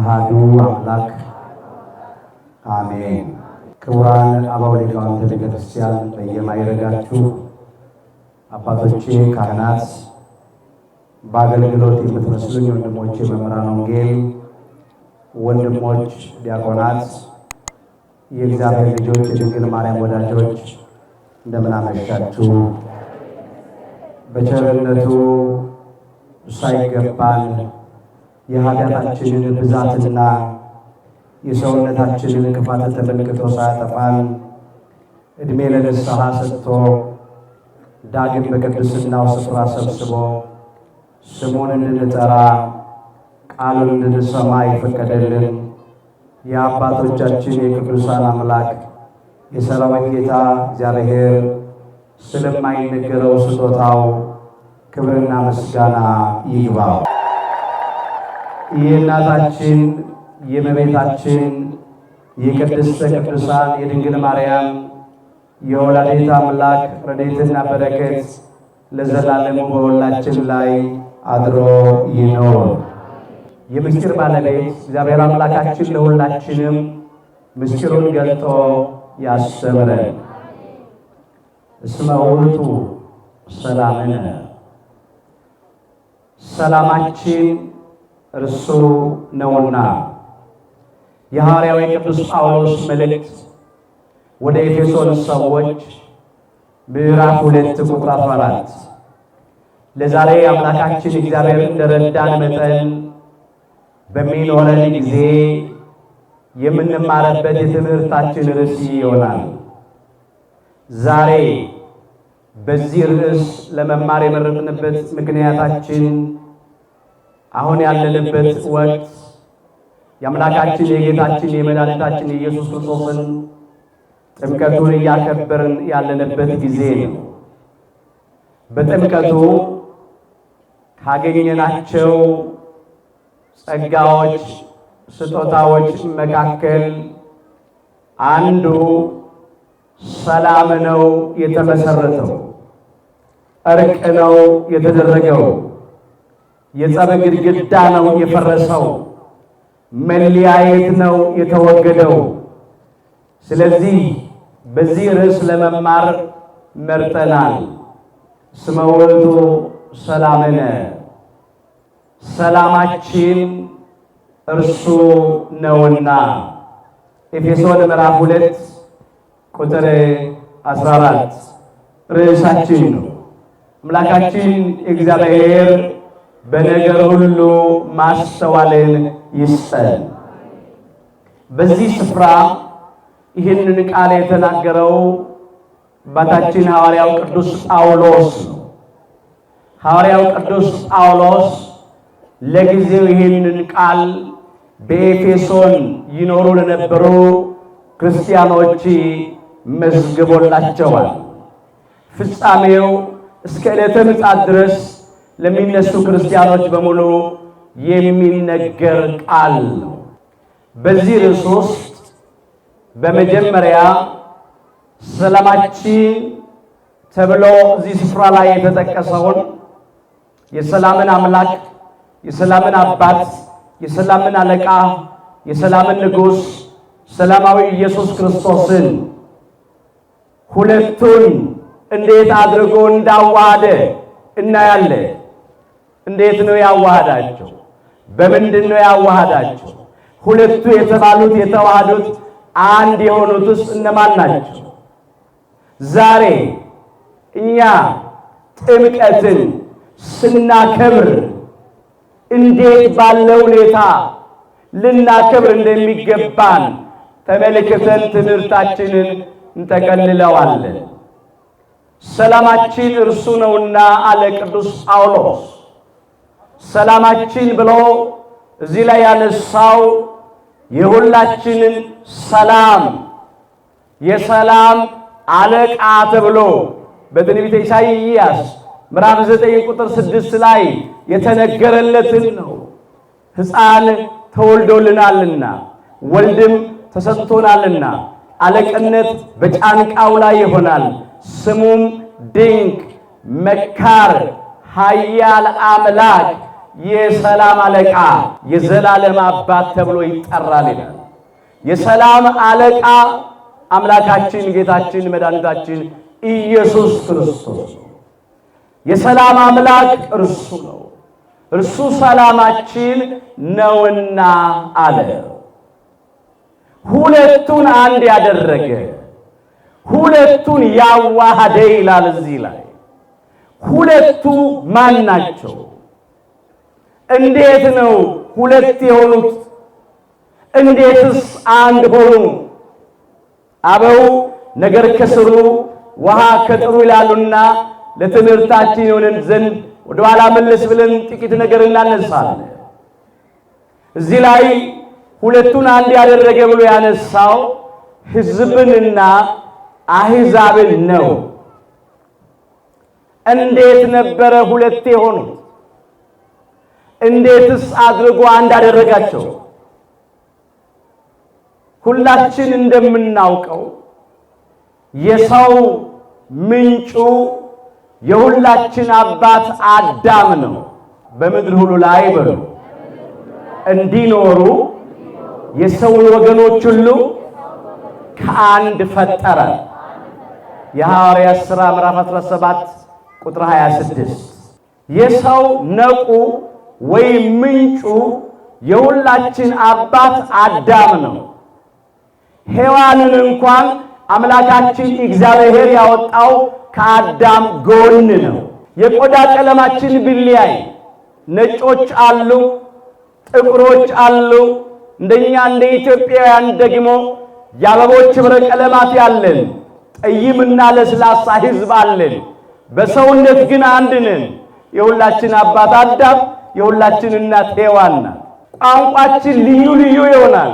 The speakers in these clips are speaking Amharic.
አሐዱ አምላክ አሜን። ክቡራን አበው ሊቃውንተ ቤተ ክርስቲያን በየማይረጋችሁ አባቶቼ ካህናት፣ በአገልግሎት የምትመስሉኝ ወንድሞቼ መምህራነ ወንጌል፣ ወንድሞች ዲያቆናት፣ የእግዚአብሔር ልጆች፣ የድንግል ማርያም ወዳጆች እንደምን አመሻችሁ። በቸርነቱ ሳይገባን የኃጢአታችንን ብዛትና የሰውነታችንን ክፋት ተመልክቶ ሳያጠፋን ዕድሜ ለንስሐ ሰጥቶ ዳግም በቅድስናው ስፍራ ሰብስቦ ስሙን እንድንጠራ ቃሉን እንድንሰማ የፈቀደልን የአባቶቻችን የቅዱሳን አምላክ የሰራዊት ጌታ እግዚአብሔር ስለማይነገረው ስጦታው ክብርና ምስጋና ይግባው። የእናታችን የእመቤታችን የቅድስተ ቅዱሳን የድንግል ማርያም የወላዲተ አምላክ ረድኤትና በረከት ለዘላለሙ በሁላችን ላይ አድሮ ይኖር። የምስጢር ባለቤት እግዚአብሔር አምላካችን ለሁላችንም ምስጢሩን ገልጦ ያስተምረን። እስመ ውእቱ ሰላምነ፣ ሰላማችን እርሱ ነውና። የሐዋርያው ቅዱስ ጳውሎስ መልእክት ወደ ኤፌሶን ሰዎች ምዕራፍ 2 ቁጥር 14። ለዛሬ አምላካችን እግዚአብሔር እንደረዳን መጠን በሚኖረን ጊዜ የምንማርበት የትምህርታችን ርዕስ ይሆናል። ዛሬ በዚህ ርዕስ ለመማር የመረጥንበት ምክንያታችን አሁን ያለንበት ወቅት የአምላካችን የጌታችን የመድኃኒታችን የኢየሱስ ክርስቶስን ጥምቀቱን እያከበርን ያለንበት ጊዜ ነው። በጥምቀቱ ካገኘናቸው ጸጋዎች፣ ስጦታዎች መካከል አንዱ ሰላም ነው የተመሰረተው፣ እርቅ ነው የተደረገው፣ የጸብ ግድግዳ ነው የፈረሰው፣ መለያየት ነው የተወገደው። ስለዚህ በዚህ ርዕስ ለመማር መርጠናል። እስመ ውእቱ ሰላምነ፣ ሰላማችን እርሱ ነውና። ኤፌሶን ምዕራፍ 2 ቁጥር 14 ርዕሳችን ነው። አምላካችን እግዚአብሔር በነገር ሁሉ ማስተዋልን ይስጠን። በዚህ ስፍራ ይህንን ቃል የተናገረው አባታችን ሐዋርያው ቅዱስ ጳውሎስ ነው። ሐዋርያው ቅዱስ ጳውሎስ ለጊዜው ይህንን ቃል በኤፌሶን ይኖሩ ለነበሩ ክርስቲያኖች መዝግቦላቸዋል። ፍጻሜው እስከ ዕለተ ምጽአት ድረስ ለሚነሱ ክርስቲያኖች በሙሉ የሚነገር ቃል ነው። በዚህ ርዕስ ውስጥ በመጀመሪያ ሰላማችን ተብሎ እዚህ ስፍራ ላይ የተጠቀሰውን የሰላምን አምላክ፣ የሰላምን አባት፣ የሰላምን አለቃ፣ የሰላምን ንጉሥ ሰላማዊ ኢየሱስ ክርስቶስን ሁለቱን እንዴት አድርጎ እንዳዋሃደ እናያለን። እንዴት ነው ያዋሃዳቸው? በምንድን ነው ያዋሃዳቸው? ሁለቱ የተባሉት የተዋሃዱት አንድ የሆኑትስ እነማን ናቸው? ዛሬ እኛ ጥምቀትን ስናከብር እንዴት ባለ ሁኔታ ልናከብር እንደሚገባን ተመልክተን ትምህርታችንን እንጠቀልለዋለን። ሰላማችን እርሱ ነውና አለ ቅዱስ ጳውሎስ። ሰላማችን ብሎ እዚህ ላይ ያነሳው የሁላችንን ሰላም፣ የሰላም አለቃ ተብሎ በትንቢተ ኢሳይያስ ምዕራፍ 9 ቁጥር 6 ላይ የተነገረለትን ነው። ሕፃን ተወልዶልናልና ወልድም ተሰጥቶናልና አለቅነት በጫንቃው ላይ ይሆናል፣ ስሙም ድንቅ መካር፣ ኃያል አምላክ፣ የሰላም አለቃ የዘላለም አባት ተብሎ ይጠራል ይላል። የሰላም አለቃ አምላካችን ጌታችን መድኃኒታችን ኢየሱስ ክርስቶስ ነው። የሰላም አምላክ እርሱ ነው። እርሱ ሰላማችን ነውና አለ። ሁለቱን አንድ ያደረገ ሁለቱን ያዋሃደ ይላል። እዚህ ላይ ሁለቱ ማን ናቸው? እንዴት ነው ሁለት የሆኑት? እንዴትስ አንድ ሆኑ? አበው ነገር ከስሩ ውሃ ከጥሩ ይላሉና ለትምህርታችን ይሆነን ዘንድ ወደ ኋላ መለስ ብለን ጥቂት ነገር እናነሳለን። እዚህ ላይ ሁለቱን አንድ ያደረገ ብሎ ያነሳው ሕዝብንና አሕዛብን ነው። እንዴት ነበረ ሁለት የሆኑት? እንዴትስ አድርጎ አንድ አደረጋቸው? ሁላችን እንደምናውቀው የሰው ምንጩ የሁላችን አባት አዳም ነው። በምድር ሁሉ ላይ በሉ እንዲኖሩ የሰውን ወገኖች ሁሉ ከአንድ ፈጠረ። የሐዋርያት ሥራ ምዕራፍ 17 ቁጥር 26 የሰው ነቁ ወይም ምንጩ የሁላችን አባት አዳም ነው። ሔዋንን እንኳን አምላካችን እግዚአብሔር ያወጣው ከአዳም ጎን ነው። የቆዳ ቀለማችን ቢለያይ ነጮች አሉ፣ ጥቁሮች አሉ። እንደኛ እንደ ኢትዮጵያውያን ደግሞ የአበቦች ህብረ ቀለማት ያለን ጠይምና ለስላሳ ሕዝብ አለን። በሰውነት ግን አንድ ነን። የሁላችን አባት አዳም፣ የሁላችን እናት ሔዋን ናት። ቋንቋችን ልዩ ልዩ ይሆናል።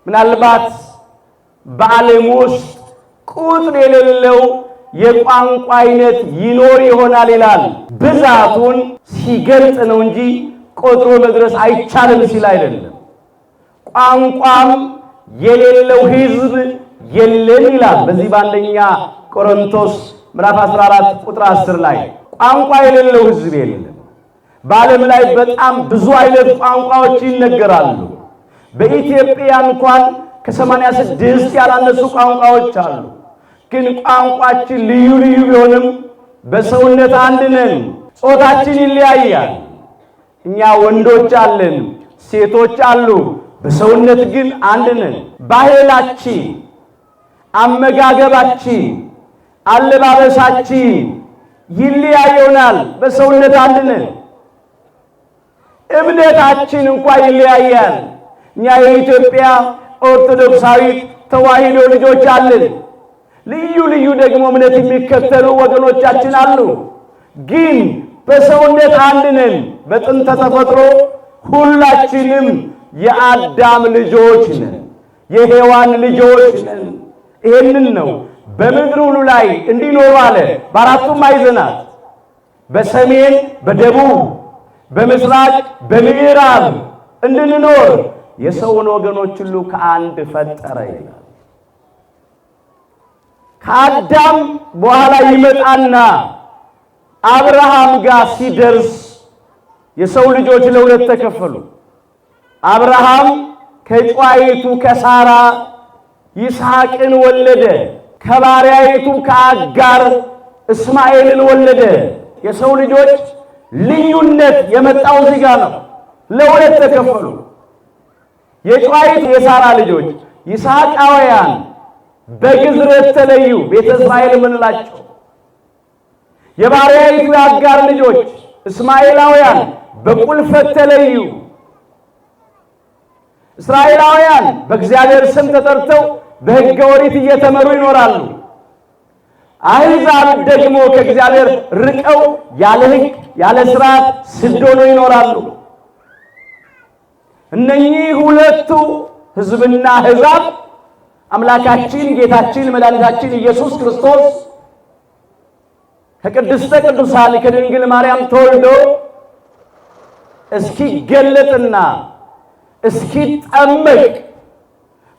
ምናልባት በዓለም ውስጥ ቁጥር የሌለው የቋንቋ አይነት ይኖር ይሆናል ይላል። ብዛቱን ሲገልጽ ነው እንጂ ቆጥሮ መድረስ አይቻልም ሲል አይደለም። ቋንቋም የሌለው ሕዝብ የለም ይላል። በዚህ በአንደኛ ቆሮንቶስ ምዕራፍ 14 ቁጥር 10 ላይ ቋንቋ የሌለው ሕዝብ የለም። በዓለም ላይ በጣም ብዙ አይነት ቋንቋዎች ይነገራሉ። በኢትዮጵያ እንኳን ከ86 ያላነሱ ቋንቋዎች አሉ። ግን ቋንቋችን ልዩ ልዩ ቢሆንም በሰውነት አንድ ነን። ጾታችን ይለያያል። እኛ ወንዶች አለን፣ ሴቶች አሉ። በሰውነት ግን አንድ ነን። ባህላችን፣ አመጋገባችን፣ አለባበሳችን ይለያየናል። በሰውነት አንድ ነን። እምነታችን እንኳን ይለያያል። እኛ የኢትዮጵያ ኦርቶዶክሳዊት ተዋሕዶ ልጆች አለን። ልዩ ልዩ ደግሞ እምነት የሚከተሉ ወገኖቻችን አሉ። ግን በሰውነት አንድ ነን። በጥንተ ተፈጥሮ ሁላችንም የአዳም ልጆች ነን፣ የሔዋን ልጆች ነን። ይሄንን ነው በምድር ሁሉ ላይ እንዲኖሩ አለ። በአራቱም ማዕዘናት በሰሜን፣ በደቡብ፣ በምስራቅ፣ በምዕራብ እንድንኖር የሰውን ወገኖች ሁሉ ከአንድ ፈጠረ ይላል። ከአዳም በኋላ ይመጣና አብርሃም ጋር ሲደርስ የሰው ልጆች ለሁለት ተከፈሉ። አብርሃም ከጨዋይቱ ከሳራ ይስሐቅን ወለደ። ከባሪያይቱ ከአጋር እስማኤልን ወለደ። የሰው ልጆች ልዩነት የመጣው እዚህ ጋር ነው። ለሁለት ተከፈሉ። የጨዋይቱ የሳራ ልጆች ይስሐቃውያን በግዝረት ተለዩ፣ ቤተ እስራኤል የምንላቸው። የባሪያይቱ የአጋር ልጆች እስማኤላውያን በቁልፈት ተለዩ። እስራኤላውያን በእግዚአብሔር ስም ተጠርተው በሕገ ኦሪት እየተመሩ ይኖራሉ። አሕዛብ ደግሞ ከእግዚአብሔር ርቀው ያለ ሕግ ያለ ሥርዓት ስድ ሆነው ይኖራሉ። እነኚህ ሁለቱ ሕዝብና አሕዛብ አምላካችን ጌታችን መድኃኒታችን ኢየሱስ ክርስቶስ ከቅድስተ ቅዱሳን ከድንግል ማርያም ተወልዶ እስኪገለጥና እስኪጠመቅ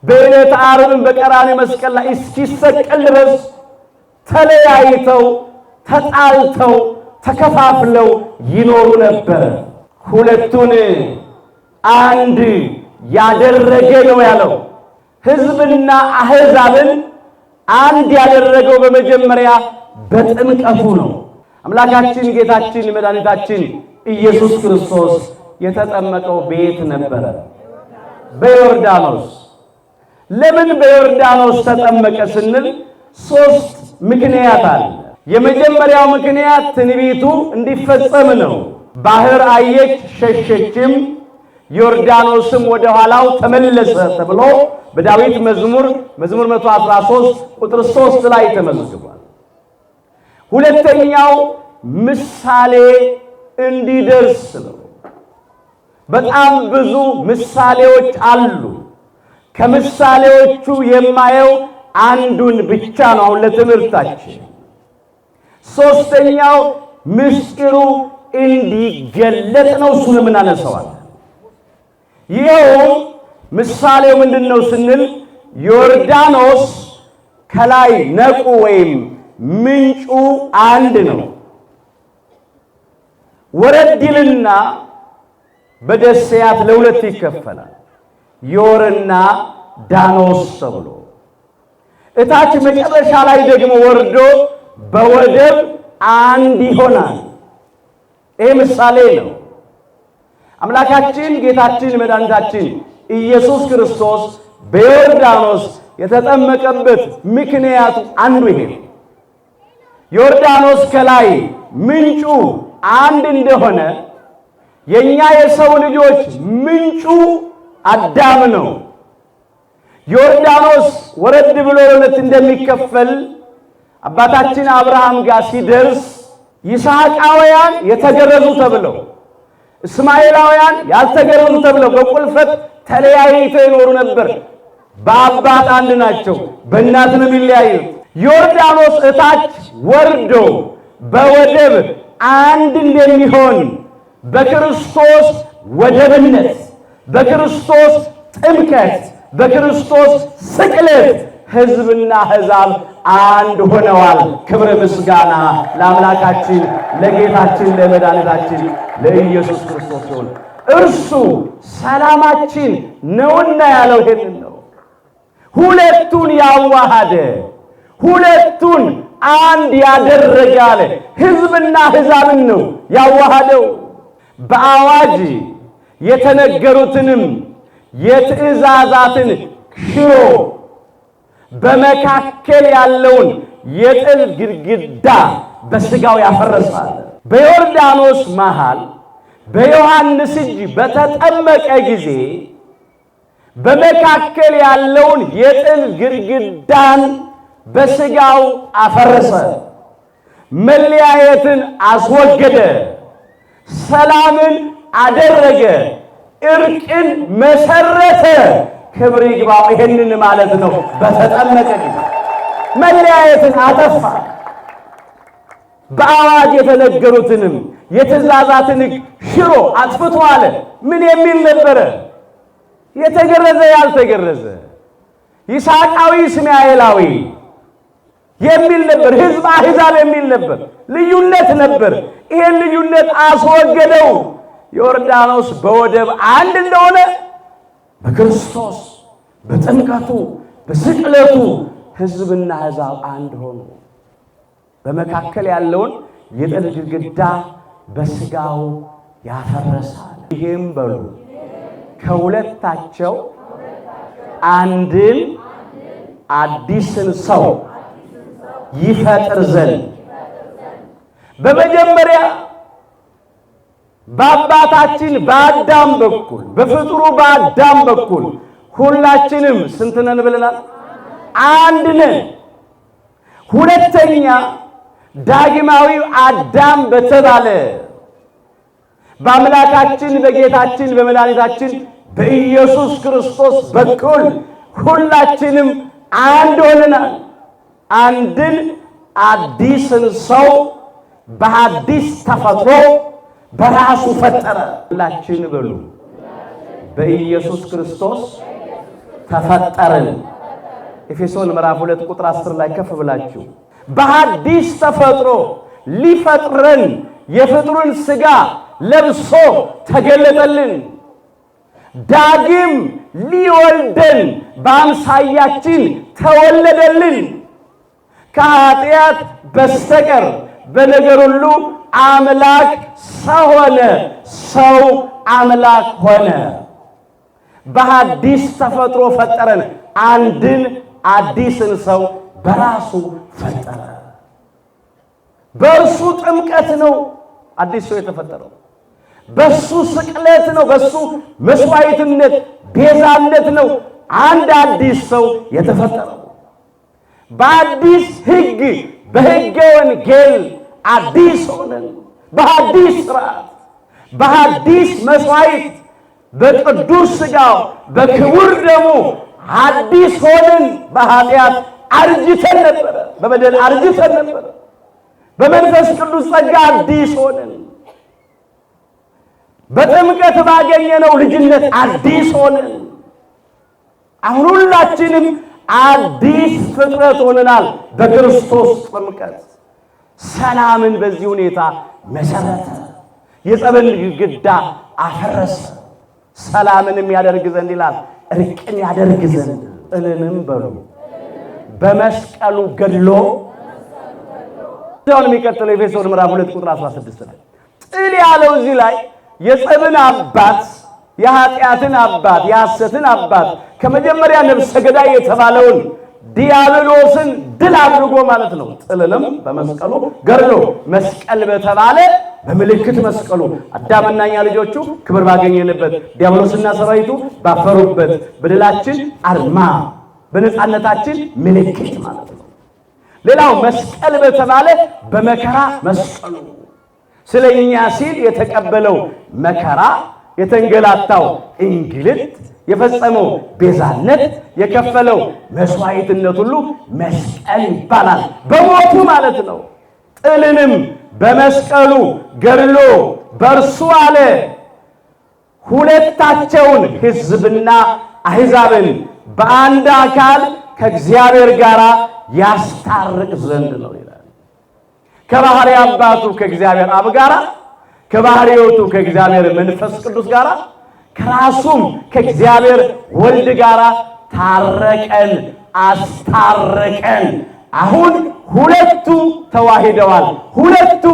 በዕለተ ዓርብም በቀራንዮ መስቀል ላይ እስኪሰቀል ድረስ ተለያይተው ተጣልተው ተከፋፍለው ይኖሩ ነበር። ሁለቱን አንድ ያደረገ ነው ያለው። ሕዝብና አሕዛብን አንድ ያደረገው በመጀመሪያ በጥምቀቱ ነው። አምላካችን ጌታችን መድኃኒታችን ኢየሱስ ክርስቶስ የተጠመቀው ቤት ነበረ? በዮርዳኖስ። ለምን በዮርዳኖስ ተጠመቀ ስንል 3 ምክንያት አለ። የመጀመሪያው ምክንያት ትንቢቱ እንዲፈጸም ነው። ባህር አየች ሸሸችም፣ ዮርዳኖስም ወደ ኋላው ተመለሰ ተብሎ በዳዊት መዝሙር 113 ቁጥር 3 ላይ ተመዝግቧል። ሁለተኛው ምሳሌ እንዲደርስ ነው። በጣም ብዙ ምሳሌዎች አሉ። ከምሳሌዎቹ የማየው አንዱን ብቻ ነው አሁን ለትምህርታችን። ሶስተኛው ምስጢሩ እንዲገለጥ ነው። እሱን ምን አነሳዋል? ይኸው ምሳሌው ምንድነው ስንል ዮርዳኖስ ከላይ ነቁ ወይም ምንጩ አንድ ነው። ወረድልና በደሴያት ለሁለት ይከፈላል፣ ዮርና ዳኖስ ተብሎ። እታች መጨረሻ ላይ ደግሞ ወርዶ በወደብ አንድ ይሆናል። ይሄ ምሳሌ ነው። አምላካችን ጌታችን መድኃኒታችን ኢየሱስ ክርስቶስ በዮርዳኖስ የተጠመቀበት ምክንያቱ አንዱ ይሄ ነው። ዮርዳኖስ ከላይ ምንጩ አንድ እንደሆነ የኛ የሰው ልጆች ምንጩ አዳም ነው። ዮርዳኖስ ወረድ ብሎ ሁለት እንደሚከፈል አባታችን አብርሃም ጋር ሲደርስ ይስሐቃውያን የተገረዙ ተብለው እስማኤላውያን ያልተገረዙ ተብለው በቁልፈት ተለያይተው ይኖሩ ነበር። በአባት አንድ ናቸው፣ በእናት ነው የሚለያዩት። ዮርዳኖስ እታች ወርዶ በወደብ አንድ እንደሚሆን በክርስቶስ ወደብነት፣ በክርስቶስ ጥምቀት፣ በክርስቶስ ስቅለት ሕዝብና አሕዛብ አንድ ሆነዋል። ክብር ምስጋና ለአምላካችን ለጌታችን ለመድኃኒታችን ለኢየሱስ ክርስቶስ ይሁን። እርሱ ሰላማችን ነውና ያለው ይሄንን ነው። ሁለቱን ያዋሃደ፣ ሁለቱን አንድ ያደረገ አለ። ሕዝብና አሕዛብን ነው ያዋሃደው። በአዋጅ የተነገሩትንም የትእዛዛትን ሽሮ በመካከል ያለውን የጥል ግድግዳ በሥጋው ያፈረሳል። በዮርዳኖስ መሃል በዮሐንስ እጅ በተጠመቀ ጊዜ በመካከል ያለውን የጥል ግድግዳን በሥጋው አፈረሰ። መለያየትን አስወገደ። ሰላምን አደረገ። እርቅን መሰረተ። ክብር ይግባው። ይሄንን ማለት ነው። በተጠመቀ ጊዜ መለያየትን አጠፋ። በአዋጅ የተነገሩትንም የትእዛዛትን ሽሮ አጥፍቶ አለ። ምን የሚል ነበረ? የተገረዘ ያልተገረዘ፣ ይስሐቃዊ እስማኤላዊ የሚል ነበር። ሕዝብ አሕዛብ የሚል ነበር። ልዩነት ነበር። ይሄን ልዩነት አስወገደው። ዮርዳኖስ በወደብ አንድ እንደሆነ በክርስቶስ በጥምቀቱ በስቅለቱ ሕዝብና አሕዛብ አንድ ሆኑ። በመካከል ያለውን የጥል ግድግዳ በሥጋው ያፈረሳል። ይሄም በሉ ከሁለታቸው አንድን አዲስን ሰው ይፈጥር ዘንድ በመጀመሪያ በአባታችን በአዳም በኩል በፍጡሩ በአዳም በኩል ሁላችንም ስንት ነን ብለናል? አንድ ነን። ሁለተኛ ዳግማዊው አዳም በተባለ በአምላካችን በጌታችን በመድኃኒታችን በኢየሱስ ክርስቶስ በኩል ሁላችንም አንድ ሆነናል። አንድን አዲስን ሰው በአዲስ ተፈጥሮ በራሱ ፈጠረ። ሁላችን በሉ በኢየሱስ ክርስቶስ ተፈጠርን። ኤፌሶን ምዕራፍ 2 ቁጥር 10 ላይ ከፍ ብላችሁ በአዲስ ተፈጥሮ ሊፈጥረን የፍጥሩን ሥጋ ለብሶ ተገለጠልን። ዳግም ሊወልደን በአምሳያችን ተወለደልን። ከኃጢአት በስተቀር በነገር ሁሉ አምላክ ሰው ሆነ፣ ሰው አምላክ ሆነ። በአዲስ ተፈጥሮ ፈጠረን፣ አንድን አዲስን ሰው በራሱ ፈጠረ። በእርሱ ጥምቀት ነው አዲስ ሰው የተፈጠረው። በሱ ስቅለት ነው፣ በሱ መስዋዕትነት ቤዛነት ነው አንድ አዲስ ሰው የተፈጠረው። በአዲስ ሕግ በሕገ ወንጌል አዲስ ሆነን፣ በአዲስ ሥርዓት በአዲስ መስዋዕት በቅዱስ ሥጋው በክቡር ደሙ አዲስ ሆነን። በኃጢአት አርጅተን ነበረ፣ በበደል አርጅተን ነበረ። በመንፈስ ቅዱስ ጸጋ አዲስ ሆነን። በጥምቀት ባገኘነው ልጅነት አዲስ ሆነን። አሁን ሁላችንም አዲስ ፍጥረት ሆነናል በክርስቶስ ጥምቀት። ሰላምን በዚህ ሁኔታ መሰረተ። የጸብን ግድግዳ አፈረሰ። ሰላምንም ያደርግ ዘንድ ይላል፣ እርቅን ያደርግ ዘንድ ጥልንም በሉ በመስቀሉ ገድሎ። አሁን የሚቀጥለው ኤፌሶን ምዕራፍ 2 ቁጥር 16 ላይ ጥል ያለው እዚህ ላይ የጸብን አባት፣ የኃጢአትን አባት፣ የሐሰትን አባት ከመጀመሪያ ነፍሰ ገዳይ የተባለውን ዲያብሎስን ድል አድርጎ ማለት ነው። ጥልንም በመስቀሉ ገድሎ መስቀል በተባለ በምልክት መስቀሉ አዳምና እኛ ልጆቹ ክብር ባገኘንበት፣ ዲያብሎስና ሰራዊቱ ባፈሩበት በድላችን አርማ በነፃነታችን ምልክት ማለት ነው። ሌላው መስቀል በተባለ በመከራ መስቀሉ ስለኛ ሲል የተቀበለው መከራ፣ የተንገላታው እንግልት፣ የፈጸመው ቤዛነት፣ የከፈለው መስዋዕትነት ሁሉ መስቀል ይባላል። በሞቱ ማለት ነው። ጥልንም በመስቀሉ ገድሎ በእርሱ አለ ሁለታቸውን ሕዝብና አሕዛብን በአንድ አካል ከእግዚአብሔር ጋር ያስታርቅ ዘንድ ነው ይላል። ከባሕሪ አባቱ ከእግዚአብሔር አብ ጋር፣ ከባሕሪ ሕይወቱ ከእግዚአብሔር መንፈስ ቅዱስ ጋር፣ ከራሱም ከእግዚአብሔር ወልድ ጋር ታረቀን፣ አስታረቀን። አሁን ሁለቱ ተዋሂደዋል፣ ሁለቱ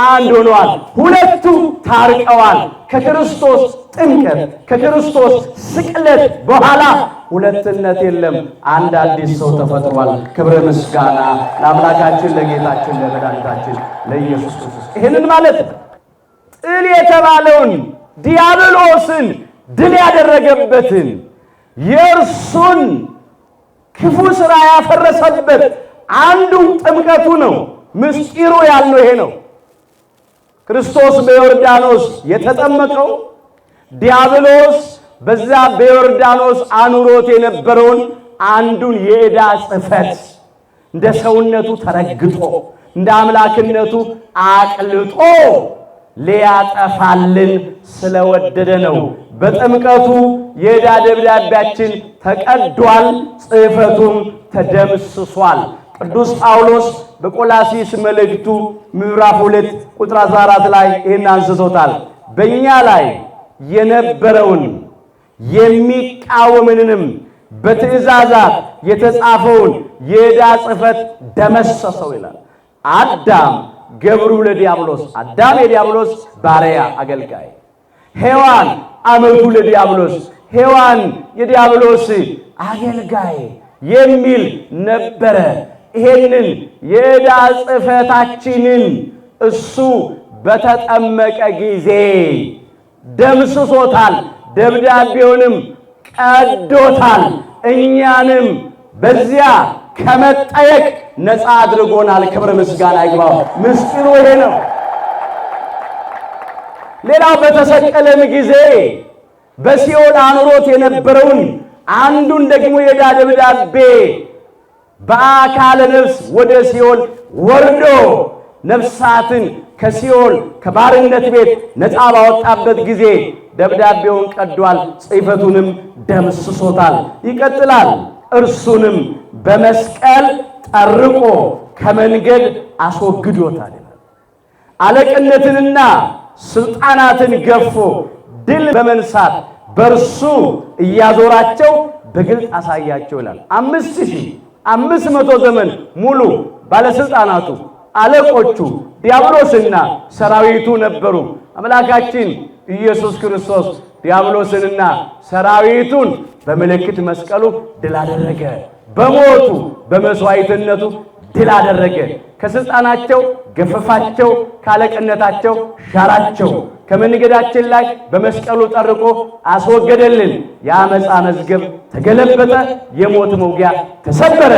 አንድ ሆነዋል፣ ሁለቱ ታርቀዋል። ከክርስቶስ ጥምቀት ከክርስቶስ ስቅለት በኋላ ሁለትነት የለም፣ አንድ አዲስ ሰው ተፈጥሯል። ክብረ ምስጋና ለአምላካችን ለጌታችን ለመድኃኒታችን ለኢየሱስ ክርስቶስ። ይህንን ማለት ጥል የተባለውን ዲያብሎስን ድል ያደረገበትን የእርሱን ክፉ ሥራ ያፈረሰበት አንዱ ጥምቀቱ ነው። ምስጢሩ ያልነው ይሄ ነው። ክርስቶስ በዮርዳኖስ የተጠመቀው ዲያብሎስ በዛ በዮርዳኖስ አኑሮት የነበረውን አንዱን የዕዳ ጽሕፈት እንደ ሰውነቱ ተረግጦ እንደ አምላክነቱ አቅልጦ ሊያጠፋልን ስለወደደ ነው። በጥምቀቱ የዕዳ ደብዳቤያችን ተቀዷል፣ ጽሕፈቱም ተደምስሷል። ቅዱስ ጳውሎስ በቆላሲስ መልእክቱ ምዕራፍ 2 ቁጥር 14 ላይ ይህን አንስቶታል። በእኛ ላይ የነበረውን የሚቃወምንንም በትእዛዛት የተጻፈውን የዕዳ ጽሕፈት ደመሰሰው ይላል። አዳም ገብሩ ለዲያብሎስ፣ አዳም የዲያብሎስ ባሪያ አገልጋይ፣ ሔዋን አመቱ ለዲያብሎስ፣ ሔዋን የዲያብሎስ አገልጋይ የሚል ነበረ። ይሄንን የዕዳ ጽሕፈታችንን እሱ በተጠመቀ ጊዜ ደምስሶታል፣ ደብዳቤውንም ቀዶታል። እኛንም በዚያ ከመጠየቅ ነፃ አድርጎናል። ክብር ምስጋና ይግባው። ምስጢሩ ይሄ ነው። ሌላው በተሰቀለም ጊዜ በሲኦል አኑሮት የነበረውን አንዱን ደግሞ የዕዳ ደብዳቤ በአካለ ነፍስ ወደ ሲኦል ወርዶ ነፍሳትን ከሲኦል ከባርነት ቤት ነፃ ባወጣበት ጊዜ ደብዳቤውን ቀዷል፣ ጽሕፈቱንም ደምስሶታል። ይቀጥላል። እርሱንም በመስቀል ጠርቆ ከመንገድ አስወግዶታል። አለቅነትንና ስልጣናትን ገፎ ድል በመንሳት በርሱ እያዞራቸው በግልጽ አሳያቸው ይላል። 5500 ዘመን ሙሉ ባለስልጣናቱ አለቆቹ ዲያብሎስና ሰራዊቱ ነበሩ። አምላካችን ኢየሱስ ክርስቶስ ዲያብሎስንና ሰራዊቱን በምልክት መስቀሉ ድል አደረገ። በሞቱ በመስዋዕትነቱ ድል አደረገ። ከስልጣናቸው ገፈፋቸው፣ ካለቅነታቸው ሻራቸው። ከመንገዳችን ላይ በመስቀሉ ጠርቆ አስወገደልን። የአመፃ መዝገብ ተገለበጠ፣ የሞት መውጊያ ተሰበረ።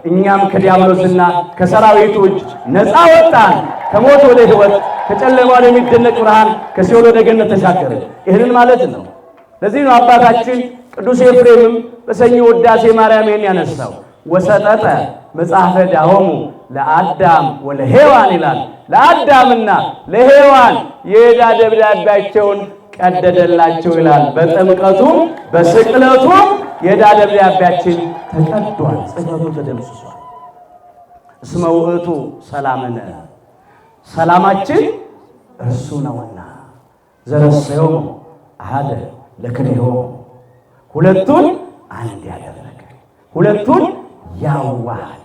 እኛም ከዲያብሎስና ከሰራዊቱ እጅ ነፃ ወጣን። ከሞት ወደ ሕይወት፣ ከጨለማ ወደሚደነቅ ብርሃን፣ ከሲኦል ወደ ገነት ተሻገርን። ይህንን ማለት ነው። ለዚህ ነው አባታችን ቅዱስ ኤፍሬምም በሰኞ ውዳሴ ማርያም ይህን ያነሳው። ወሰጠጠ መጽሐፈ ዳሆሙ ለአዳም ወለሔዋን ይላል። ለአዳምና ለሔዋን የዕዳ ደብዳቤያቸውን ቀደደላቸው ይላል። በጥምቀቱም በስቅለቱም የዕዳ ደብዳቤያችን ተቀዷል፣ ጽሕፈቱ ተደምስሷል። እስመ ውእቱ ሰላምነ፣ ሰላማችን እርሱ ነውና። ዘረሰዮሙ አሐደ ለክልኤሆሙ፣ ሁለቱን አንድ ያደረገ፣ ሁለቱን ያዋሃደ።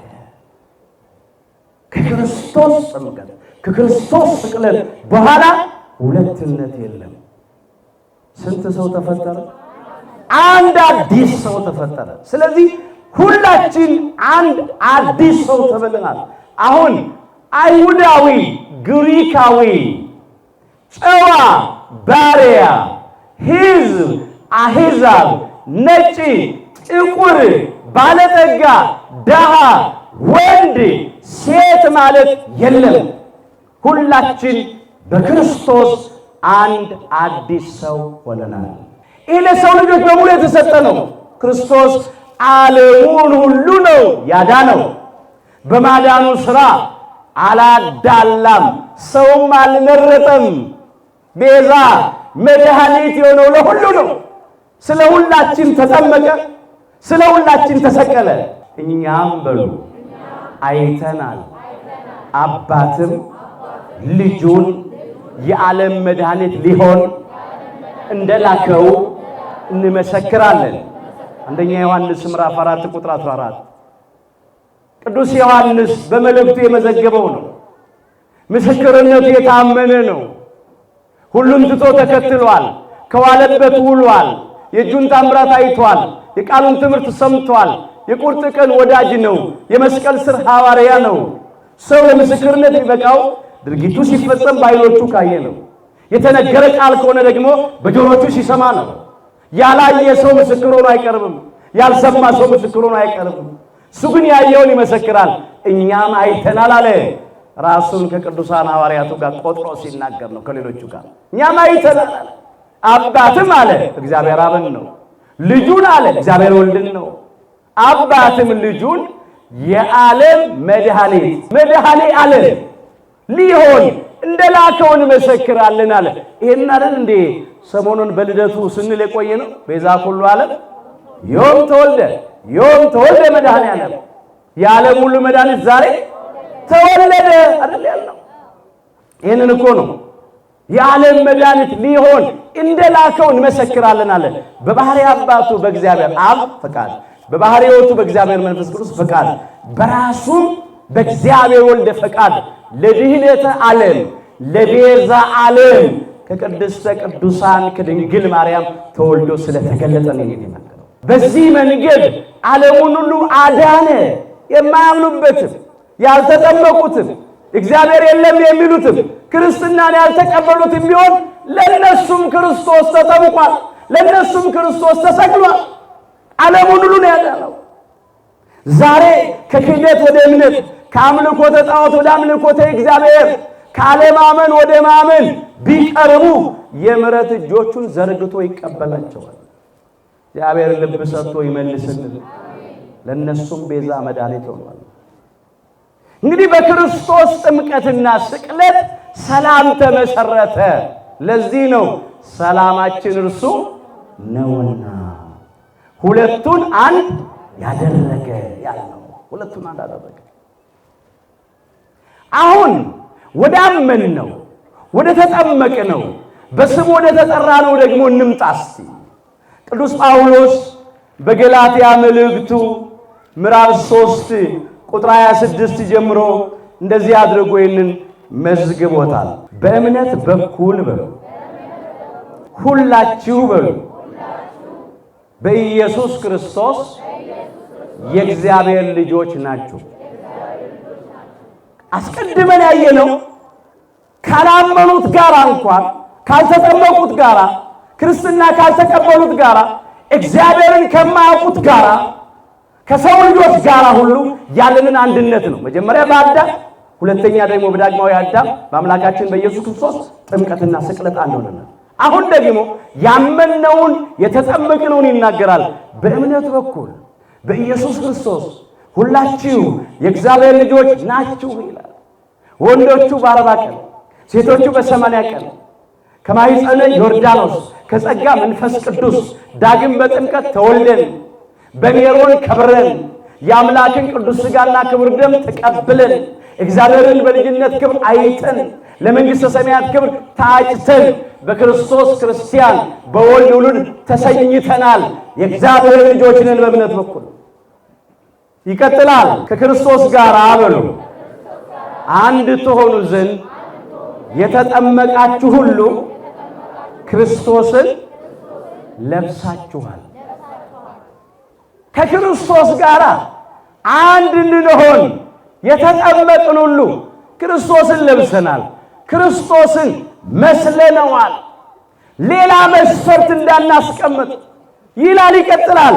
ከክርስቶስ ጥምቀት ከክርስቶስ ስቅለት በኋላ ሁለትነት የለም። ስንት ሰው ተፈጠረ? አንድ አዲስ ሰው ተፈጠረ። ስለዚህ ሁላችን አንድ አዲስ ሰው ተብለናል። አሁን አይሁዳዊ፣ ግሪካዊ፣ ጨዋ፣ ባሪያ፣ ሕዝብ፣ አሕዛብ፣ ነጭ፣ ጥቁር፣ ባለጠጋ፣ ደሃ፣ ወንድ፣ ሴት ማለት የለም። ሁላችን በክርስቶስ አንድ አዲስ ሰው ሆነናል። ይህ ለሰው ልጆች በሙሉ የተሰጠ ነው። ክርስቶስ ዓለሙን ሁሉ ነው ያዳነው። በማዳኑ ሥራ አላዳላም፣ ሰውም አልመረጠም። ቤዛ መድኃኒት የሆነው ለሁሉ ነው። ስለ ሁላችን ተጠመቀ፣ ስለ ሁላችን ተሰቀለ። እኛም በሉ አይተናል። አባትም ልጁን የዓለም መድኃኒት ሊሆን እንደላከው እንመሰክራለን። አንደኛ ዮሐንስ ምዕራፍ 4 ቁጥር 14 ቅዱስ ዮሐንስ በመልእክቱ የመዘገበው ነው። ምስክርነቱ የታመነ ነው። ሁሉን ትቶ ተከትሏል። ከዋለበት ውሏል። የእጁን ታምራት አይቷል። የቃሉን ትምህርት ሰምቷል። የቁርጥ ቀን ወዳጅ ነው። የመስቀል ስር ሐዋርያ ነው። ሰው ለምስክርነት የሚበቃው ድርጊቱ ሲፈጸም በዓይኖቹ ካየ ነው። የተነገረ ቃል ከሆነ ደግሞ በጆሮቹ ሲሰማ ነው። ያላየ ሰው ምስክር ሆኖ አይቀርብም። ያልሰማ ሰው ምስክር ሆኖ አይቀርብም። እሱ ግን ያየውን ይመሰክራል። እኛም አይተናል አለ። ራሱን ከቅዱሳን ሐዋርያቱ ጋር ቆጥሮ ሲናገር ነው ከሌሎቹ ጋር። እኛም አይተናል አለ። አባትም አለ እግዚአብሔር አብን ነው። ልጁን አለ እግዚአብሔር ወልድን ነው። አባትም ልጁን የዓለም መድኃኔ ዓለም ሊሆን እንደላከውን መሰክራለን አለ። ይሄን አይደል እንዴ ሰሞኑን በልደቱ ስንል የቆየ ነው። ቤዛ ኩሉ ዓለም ዮም ተወልደ መድኃኔ ዓለም፣ የዓለም ሁሉ መድኃኒት ዛሬ ተወለደ አይደል ያልነው። ይሄንን እኮ ነው የዓለም መድኃኒት ሊሆን እንደላከው እንመሰክራለን አለ። በባሕርይ አባቱ በእግዚአብሔር አብ ፈቃድ፣ በባሕርይ ሕይወቱ በእግዚአብሔር መንፈስ ቅዱስ ፈቃድ፣ በራሱም በእግዚአብሔር ወልድ ፈቃድ ለድኅነተ ዓለም ለቤዛ ዓለም ከቅድስተ ቅዱሳን ከድንግል ማርያም ተወልዶ ስለተገለጠ ነው የሚናገረው። በዚህ መንገድ ዓለሙን ሁሉ አዳነ። የማያምኑበትም ያልተጠመቁትም እግዚአብሔር የለም የሚሉትም ክርስትናን ያልተቀበሉትም ቢሆን ለነሱም ክርስቶስ ተጠምቋል፣ ለነሱም ክርስቶስ ተሰቅሏል። ዓለሙን ሁሉ ነው ያዳነው። ዛሬ ከክህደት ወደ እምነት፣ ከአምልኮተ ጣዖት ወደ አምልኮተ እግዚአብሔር፣ ካለማመን ወደ ማመን ቢቀርቡ የምሕረት እጆቹን ዘርግቶ ይቀበላቸዋል። እግዚአብሔር ልብ ሰጥቶ ይመልስልን። ለነሱም ቤዛ መድኃኒት ሆኗል። እንግዲህ በክርስቶስ ጥምቀትና ስቅለት ሰላም ተመሰረተ። ለዚህ ነው ሰላማችን እርሱ ነውና ሁለቱን አንድ ያደረገ ያለው። ሁለቱን አንድ ያደረገ። አሁን ወዳመን ነው ወደ ተጠመቅነው በስሙ ወደ ተጠራነው ደግሞ እንምጣ እስቲ። ቅዱስ ጳውሎስ በገላትያ መልእክቱ ምዕራፍ 3 ቁጥር 26 ጀምሮ እንደዚህ አድርጎ ይህንን መዝግቦታል። በእምነት በኩል በሉ ሁላችሁ በሉ በኢየሱስ ክርስቶስ የእግዚአብሔር ልጆች ናችሁ። አስቀድመን ያየነው ካላመኑት ጋር እንኳን ካልተጠመቁት ጋር ክርስትና ካልተቀበሉት ጋር እግዚአብሔርን ከማያውቁት ጋር ከሰው ልጆች ጋር ሁሉ ያለንን አንድነት ነው። መጀመሪያ በአዳም ሁለተኛ ደግሞ በዳግማዊ አዳም በአምላካችን በኢየሱስ ክርስቶስ ጥምቀትና ስቅለት አንድ ሆነናል። አሁን ደግሞ ያመነውን የተጠመቅነውን ይናገራል። በእምነት በኩል በኢየሱስ ክርስቶስ ሁላችሁ የእግዚአብሔር ልጆች ናችሁ ይላል። ወንዶቹ በ40 ቀን ሴቶቹ በ80 ቀን ከማኅፀነ ዮርዳኖስ ከጸጋ መንፈስ ቅዱስ ዳግም በጥምቀት ተወልደን በሜሮን ከብረን የአምላክን ቅዱስ ሥጋና ክቡር ደም ተቀብለን እግዚአብሔርን በልጅነት ክብር አይተን ለመንግሥተ ሰማያት ክብር ታጭተን በክርስቶስ ክርስቲያን በወልድ ውሉድ ተሰኝተናል። የእግዚአብሔር ልጆች ነን በእምነት በኩል። ይቀጥላል። ከክርስቶስ ጋር አበሉ አንድ ትሆኑ ዘንድ የተጠመቃችሁ ሁሉ ክርስቶስን ለብሳችኋል። ከክርስቶስ ጋር አንድ እንድንሆን የተጠመቅን ሁሉ ክርስቶስን ለብሰናል፣ ክርስቶስን መስለነዋል። ሌላ መስፈርት እንዳናስቀምጥ ይላል። ይቀጥላል።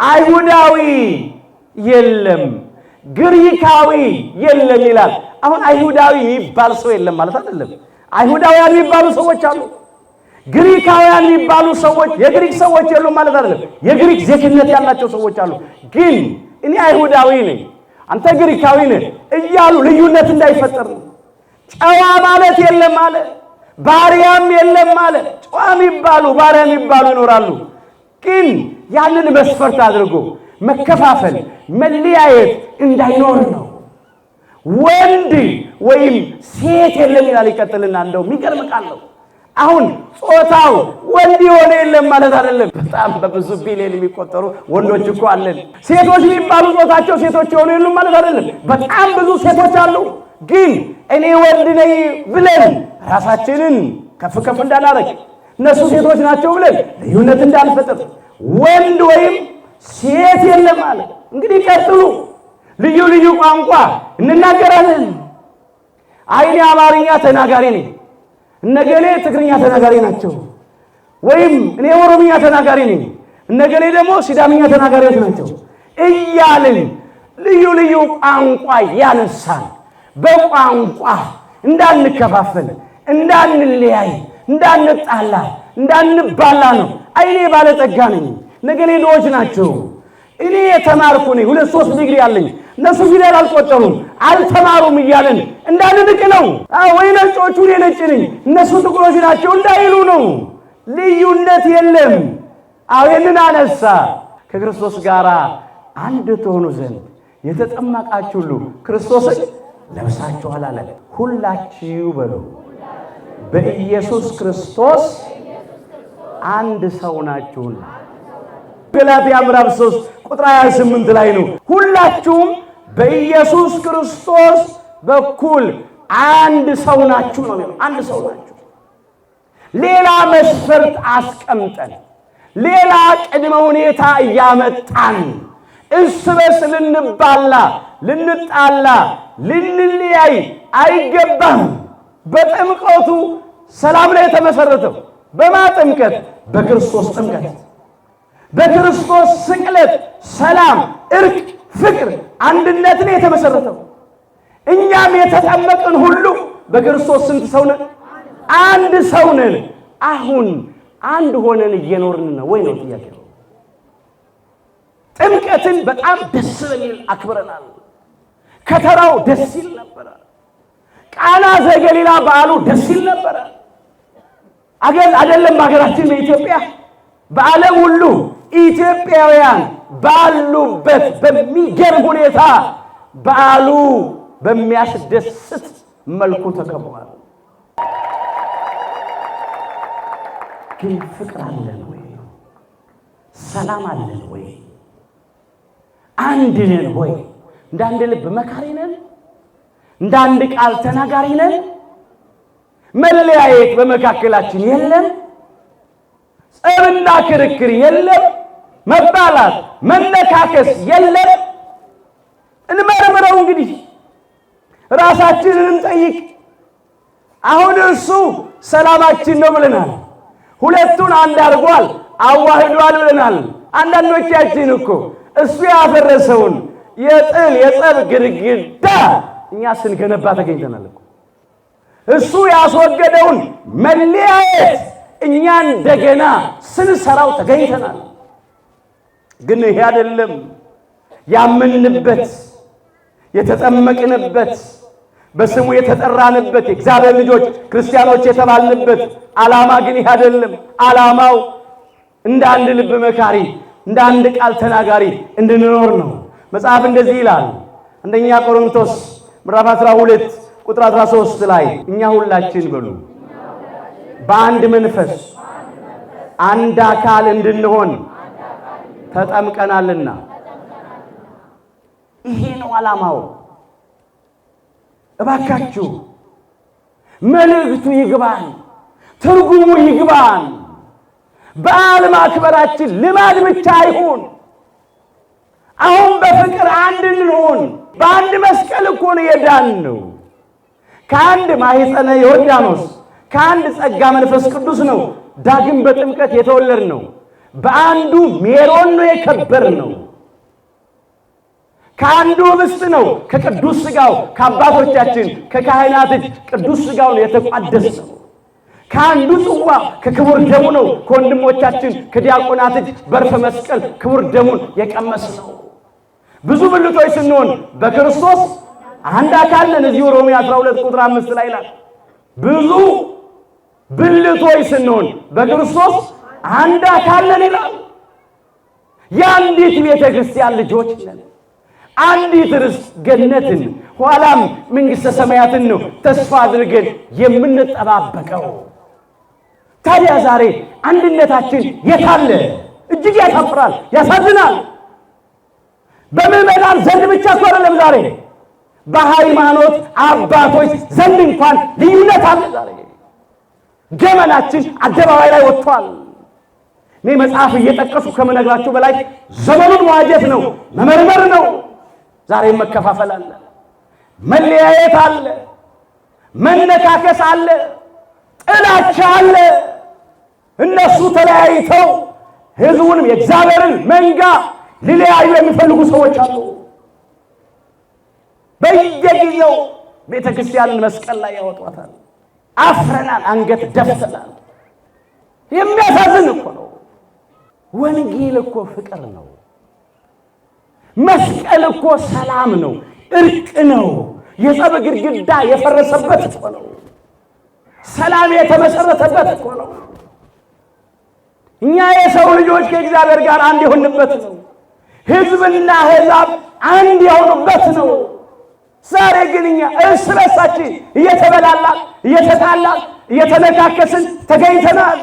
አይሁዳዊ የለም ግሪካዊ የለም ይላል። አሁን አይሁዳዊ የሚባል ሰው የለም ማለት አይደለም። አይሁዳውያን የሚባሉ ሰዎች አሉ። ግሪካውያን የሚባሉ ሰዎች የግሪክ ሰዎች የሉም ማለት አይደለም። የግሪክ ዜግነት ያላቸው ሰዎች አሉ። ግን እኔ አይሁዳዊ ነኝ አንተ ግሪካዊ ነህ እያሉ ልዩነት እንዳይፈጠር ነው። ጨዋ ማለት የለም ማለት ባሪያም የለም ማለት ጨዋ የሚባሉ ባሪያ የሚባሉ ይኖራሉ። ግን ያንን መስፈርት አድርጎ መከፋፈል መለያየት እንዳይኖር ነው። ወንድ ወይም ሴት የለም ይላል። ይቀጥልና እንደው የሚገርም ቃል ነው። አሁን ጾታው ወንድ የሆነ የለም ማለት አይደለም። በጣም በብዙ ቢሊዮን የሚቆጠሩ ወንዶች እኮ አለን። ሴቶች የሚባሉ ጾታቸው ሴቶች የሆኑ የሉም ማለት አይደለም። በጣም ብዙ ሴቶች አሉ። ግን እኔ ወንድ ነኝ ብለን ራሳችንን ከፍ ከፍ እንዳናረግ እነሱ ሴቶች ናቸው ብለን ልዩነት እንዳንፈጥር ወንድ ወይም ሴት የለም ማለት እንግዲህ ቀጥሉ። ልዩ ልዩ ቋንቋ እንናገራለን። አይኔ አማርኛ ተናጋሪ ነኝ እነገሌ ትግርኛ ተናጋሪ ናቸው፣ ወይም እኔ ኦሮምኛ ተናጋሪ ነኝ እነገሌ ደግሞ ሲዳምኛ ተናጋሪዎች ናቸው እያልን ልዩ ልዩ ቋንቋ ያነሳን በቋንቋ እንዳንከፋፈል እንዳንለያይ እንዳንጣላ እንዳንባላ ነው። አይኔ ባለጠጋ ነኝ እነገሌ ድሆች ናቸው፣ እኔ የተማርኩ ነኝ 2-3 ዲግሪ አለኝ እነሱ ፊደል አልቆጠሩም አልተማሩም እያልን እንዳንድቅ ነው። ወይ ነጮቹ እኔ ነጭ ነኝ እነሱ ጥቁሮች ናቸው እንዳይሉ ነው። ልዩነት የለም። ይህንን አነሳ። ከክርስቶስ ጋር አንድ ትሆኑ ዘንድ የተጠመቃችሁ ሁሉ ክርስቶስን ለብሳችኋል አለ። ሁላችሁ በሉ በኢየሱስ ክርስቶስ አንድ ሰው ናችሁና። ገላትያ ምዕራፍ 3 ቁጥር 28 ላይ ነው። ሁላችሁም በኢየሱስ ክርስቶስ በኩል አንድ ሰው ናችሁ ነው የሚለው። አንድ ሰው ናችሁ። ሌላ መስፈርት አስቀምጠን ሌላ ቅድመ ሁኔታ እያመጣን እርስ በርስ ልንባላ ልንጣላ ልንለያይ አይገባም። በጥምቀቱ ሰላም ላይ የተመሰረተው በማጥምቀት በክርስቶስ ጥምቀት በክርስቶስ ስቅለት ሰላም፣ እርቅ፣ ፍቅር፣ አንድነት ላይ የተመሰረተው። እኛም የተጠመቅን ሁሉ በክርስቶስ ስንት ሰው ነን? አንድ ሰው ነን። አሁን አንድ ሆነን እየኖርን ነው ወይ ነው ጥያቄው። ጥምቀትን በጣም ደስ በሚል አክብረናል። ከተራው ደስ ይል ነበር። ቃና ዘገሊላ በዓሉ ደስ ይል ነበር። አይደለም በሀገራችን በኢትዮጵያ በዓለም ሁሉ ኢትዮጵያውያን ባሉበት በሚገርም ሁኔታ በዓሉ በሚያስደስት መልኩ ተከብሯል። ግን ፍቅር አለን ወይ? ሰላም አለን ወይ? አንድ ነን ወይ? እንዳንድ ልብ መካሪ ነን? እንዳንድ ቃል ተናጋሪ ነን? መለያየት በመካከላችን የለም? ጸብና ክርክር የለም? መባላት መነካከስ የለም? እንመርምረው እንግዲህ ራሳችንን እንጠይቅ። አሁን እሱ ሰላማችን ነው ብለናል። ሁለቱን አንድ አድርጓል፣ አዋህዷል ብለናል። አንዳንዶቻችን እኮ እሱ ያፈረሰውን የጥል የጸብ ግድግዳ እኛ ስንገነባ ተገኝተናል እኮ። እሱ ያስወገደውን መለያየት እኛ እንደገና ስንሰራው ተገኝተናል። ግን ይሄ አይደለም ያመንበት የተጠመቅንበት በስሙ የተጠራንበት የእግዚአብሔር ልጆች ክርስቲያኖች የተባልንበት ዓላማ ግን ይሄ አይደለም። ዓላማው እንደ አንድ ልብ መካሪ እንደ አንድ ቃል ተናጋሪ እንድንኖር ነው። መጽሐፍ እንደዚህ ይላል። አንደኛ ቆሮንቶስ ምዕራፍ 12 ቁጥር 13 ላይ እኛ ሁላችን በሉ በአንድ መንፈስ አንድ አካል እንድንሆን ተጠምቀናልና። ይሄ ነው ዓላማው። እባካችሁ መልእክቱ ይግባን፣ ትርጉሙ ይግባን። በዓል ማክበራችን ልማድ ብቻ አይሁን። አሁን በፍቅር አንድ እንሆን። በአንድ መስቀል እኮ ነው የዳነው። ከአንድ ማኅፀነ ዮርዳኖስ ከአንድ ጸጋ መንፈስ ቅዱስ ነው ዳግም በጥምቀት የተወለድ ነው። በአንዱ ሜሮን ነው የከበር ነው። ከአንዱ ኅብስት ነው ከቅዱስ ሥጋው ከአባቶቻችን ከካህናት እጅ ቅዱስ ሥጋውን የተቋደስ ነው። ከአንዱ ጽዋ ከክቡር ደሙ ነው ከወንድሞቻችን ከዲያቆናት እጅ በርፈ መስቀል ክቡር ደሙን የቀመስ ነው። ብዙ ብልቶች ስንሆን በክርስቶስ አንድ አካል ነን። እዚሁ ሮሜ 12 ቁጥር 5 ላይ ይላል። ብዙ ብልቶች ስንሆን በክርስቶስ አንድ አካል ነን ይላል። የአንዲት ቤተ ክርስቲያን ልጆች ነን። አንዲት ርስት ገነትን ኋላም መንግሥተ ሰማያትን ነው ተስፋ አድርገን የምንጠባበቀው። ታዲያ ዛሬ አንድነታችን የታለ? እጅግ ያሳፍራል፣ ያሳዝናል። በምዕመናን ዘንድ ብቻ እኮ አይደለም፣ ዛሬ በሃይማኖት አባቶች ዘንድ እንኳን ልዩነት አለ። ዛሬ ገመናችን አደባባይ ላይ ወጥቷል። እኔ መጽሐፍ እየጠቀሱ ከምነግራችሁ በላይ ዘመኑን መዋጀት ነው፣ መመርመር ነው። ዛሬ መከፋፈል አለ፣ መለያየት አለ፣ መነካከስ አለ፣ ጥላቻ አለ። እነሱ ተለያይተው ሕዝቡንም የእግዚአብሔርን መንጋ ሊለያዩ የሚፈልጉ ሰዎች አሉ። በየጊዜው ቤተ ክርስቲያንን መስቀል ላይ ያወጧታል። አፍረናል፣ አንገት ደፍተናል። የሚያሳዝን እኮ ነው። ወንጌል እኮ ፍቅር ነው። መስቀል እኮ ሰላም ነው፣ እርቅ ነው። የጸብ ግድግዳ የፈረሰበት እኮ ነው። ሰላም የተመሰረተበት እኮ ነው። እኛ የሰው ልጆች ከእግዚአብሔር ጋር አንድ የሆንበት ነው። ሕዝብና አሕዛብ አንድ የሆኑበት ነው። ዛሬ ግን እኛ እርስ በርሳችን እየተበላላን እየተጣላን እየተነካከስን ተገኝተናል።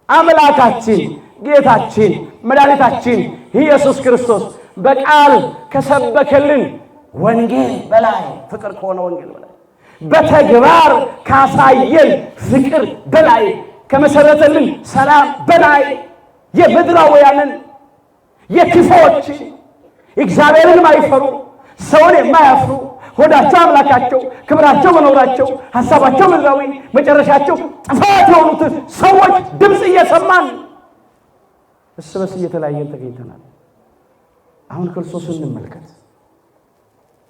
አምላካችን ጌታችን መድኃኒታችን ኢየሱስ ክርስቶስ በቃል ከሰበከልን ወንጌል በላይ ፍቅር ከሆነ ወንጌል በላይ በተግባር ካሳየን ፍቅር በላይ ከመሰረተልን ሰላም በላይ የምድራውያንን የክፎች እግዚአብሔርን የማይፈሩ ሰውን የማያፍሩ ሆዳቸው አምላካቸው ክብራቸው መኖራቸው ሐሳባቸው ምድራዊ መጨረሻቸው ጥፋት የሆኑትን ሰዎች ድምፅ እየሰማን እርስ በርስ እየተለያየን ተገኝተናል። አሁን ክርስቶስን እንመልከት።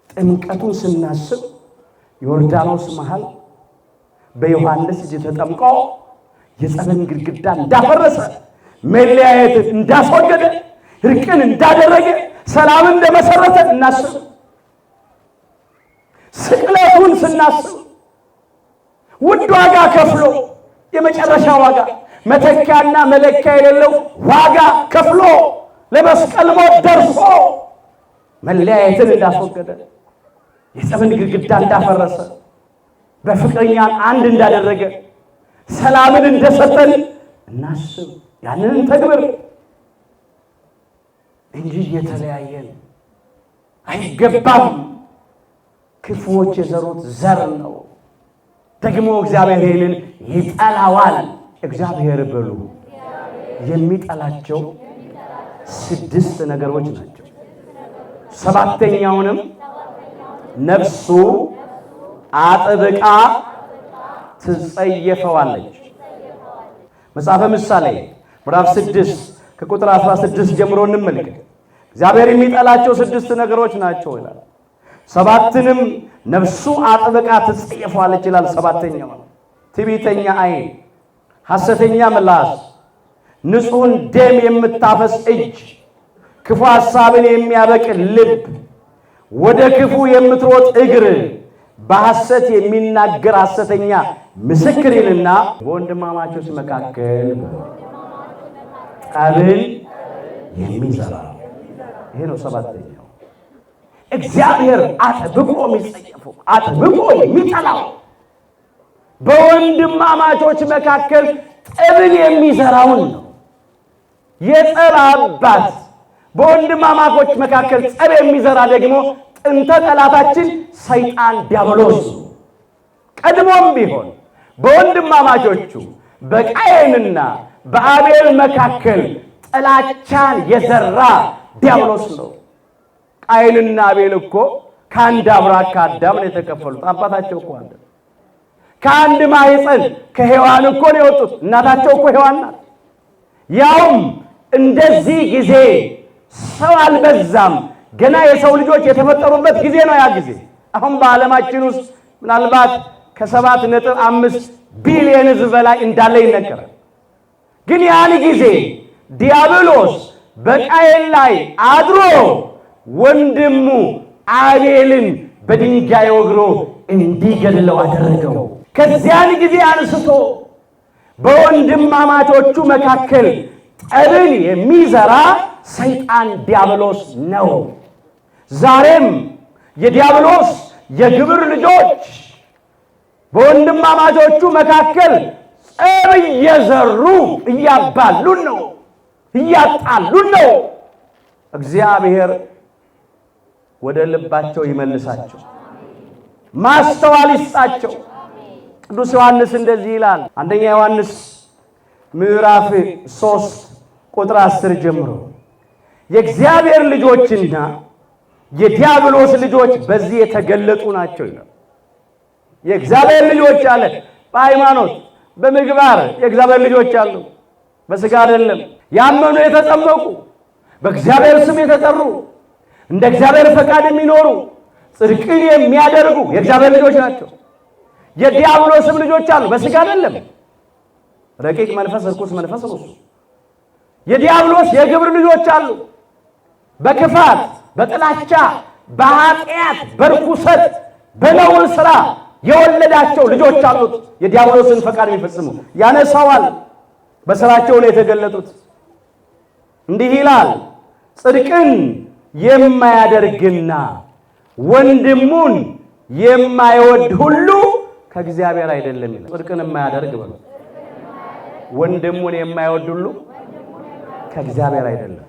ጥምቀቱን ስናስብ ዮርዳኖስ መሃል በዮሐንስ እጅ ተጠምቆ የጸብን ግድግዳ እንዳፈረሰ መለያየትን እንዳስወገደ እርቅን እንዳደረገ ሰላምን እንደመሰረተ እናስብ። ስቅለቱን ስናስብ ውድ ዋጋ ከፍሎ የመጨረሻ ዋጋ መተኪያና መለኪያ የሌለው ዋጋ ከፍሎ ለመስቀል ሞት ደርሶ መለያየትን እንዳስወገደ የጸብን ግድግዳ እንዳፈረሰ በፍቅረኛን አንድ እንዳደረገ ሰላምን እንደሰጠን እናስብ፣ ያንን ተግብር እንጂ የተለያየን አይገባም። ክፉዎች የዘሩት ዘር ነው። ደግሞ እግዚአብሔር ይህንን ይጠላዋል። እግዚአብሔር በሉ የሚጠላቸው 6 ነገሮች ናቸው። 7ኛውንም ነፍሱ አጥብቃ ትጸየፈዋለች። መጽሐፈ ምሳሌ ምዕራፍ 6 ከቁጥር 16 ጀምሮ እንመልከት። እግዚአብሔር የሚጠላቸው 6 ነገሮች ናቸው ይላል። 7ንም ነፍሱ አጥብቃ ትጸየፈዋለች ይላል። 7ኛው ትዕቢተኛ ዓይን፣ ሐሰተኛ ምላስ፣ ንጹሕን ደም የምታፈስ እጅ፣ ክፉ ሐሳብን የሚያበቅል ልብ፣ ወደ ክፉ የምትሮጥ እግር፣ በሐሰት የሚናገር ሐሰተኛ ምስክር ይልና በወንድማማቾች መካከል ጠብን የሚዘራ። ይሄ ነው 7ኛው። እግዚአብሔር አጥብቆ የሚጸየፈው አጥብቆ የሚጠላው በወንድማማቾች መካከል ጠብን የሚዘራውን ነው። የጸብ አባት በወንድማማቾች መካከል ጸብ የሚዘራ ደግሞ ጥንተ ጠላታችን ሰይጣን ዲያብሎስ። ቀድሞም ቢሆን በወንድማማቾቹ በቃየንና በአቤል መካከል ጥላቻን የዘራ ዲያብሎስ ነው። ቃየንና አቤል እኮ ከአንድ አብራክ ከአዳም ነው የተከፈሉት። አባታቸው እኮ አንድ፣ ከአንድ ማህፀን ከሔዋን እኮ ነው የወጡት። እናታቸው እኮ ሔዋን ናት። ያውም እንደዚህ ጊዜ ሰው አልበዛም። ገና የሰው ልጆች የተፈጠሩበት ጊዜ ነው ያ ጊዜ። አሁን በዓለማችን ውስጥ ምናልባት ከ7.5 ቢሊዮን ሕዝብ በላይ እንዳለ ይነገራል። ግን ያን ጊዜ ዲያብሎስ በቃየን ላይ አድሮ ወንድሙ አቤልን በድንጋይ ወግሮ እንዲገድለው አደረገው። ከዚያን ጊዜ አንስቶ በወንድማማቾቹ መካከል ጠብን የሚዘራ ሰይጣን ዲያብሎስ ነው። ዛሬም የዲያብሎስ የግብር ልጆች በወንድማማቾቹ መካከል ጸብ እየዘሩ እያባሉን ነው፣ እያጣሉን ነው። እግዚአብሔር ወደ ልባቸው ይመልሳቸው፣ ማስተዋል ይስጣቸው። ቅዱስ ዮሐንስ እንደዚህ ይላል። አንደኛ ዮሐንስ ምዕራፍ 3 ቁጥር 10 ጀምሮ የእግዚአብሔር ልጆችና የዲያብሎስ ልጆች በዚህ የተገለጡ ናቸው ይላል። የእግዚአብሔር ልጆች አለ በሃይማኖት በምግባር የእግዚአብሔር ልጆች አሉ፣ በሥጋ አይደለም። ያመኑ የተጠመቁ በእግዚአብሔር ስም የተጠሩ እንደ እግዚአብሔር ፈቃድ የሚኖሩ ጽድቅን የሚያደርጉ የእግዚአብሔር ልጆች ናቸው። የዲያብሎስም ልጆች አሉ፣ በሥጋ አይደለም። ረቂቅ መንፈስ፣ ርኩስ መንፈስ ነው። የዲያብሎስ የግብር ልጆች አሉ፣ በክፋት በጥላቻ በኃጢአት በርኩሰት በነውር ሥራ የወለዳቸው ልጆች አሉት። የዲያብሎስን ፈቃድ የሚፈጽሙ ያነሳዋል። በሥራቸው ላይ የተገለጡት እንዲህ ይላል፣ ጽድቅን የማያደርግና ወንድሙን የማይወድ ሁሉ ከእግዚአብሔር አይደለም ይላል። ጽድቅን የማያደርግ በሉ፣ ወንድሙን የማይወድ ሁሉ ከእግዚአብሔር አይደለም።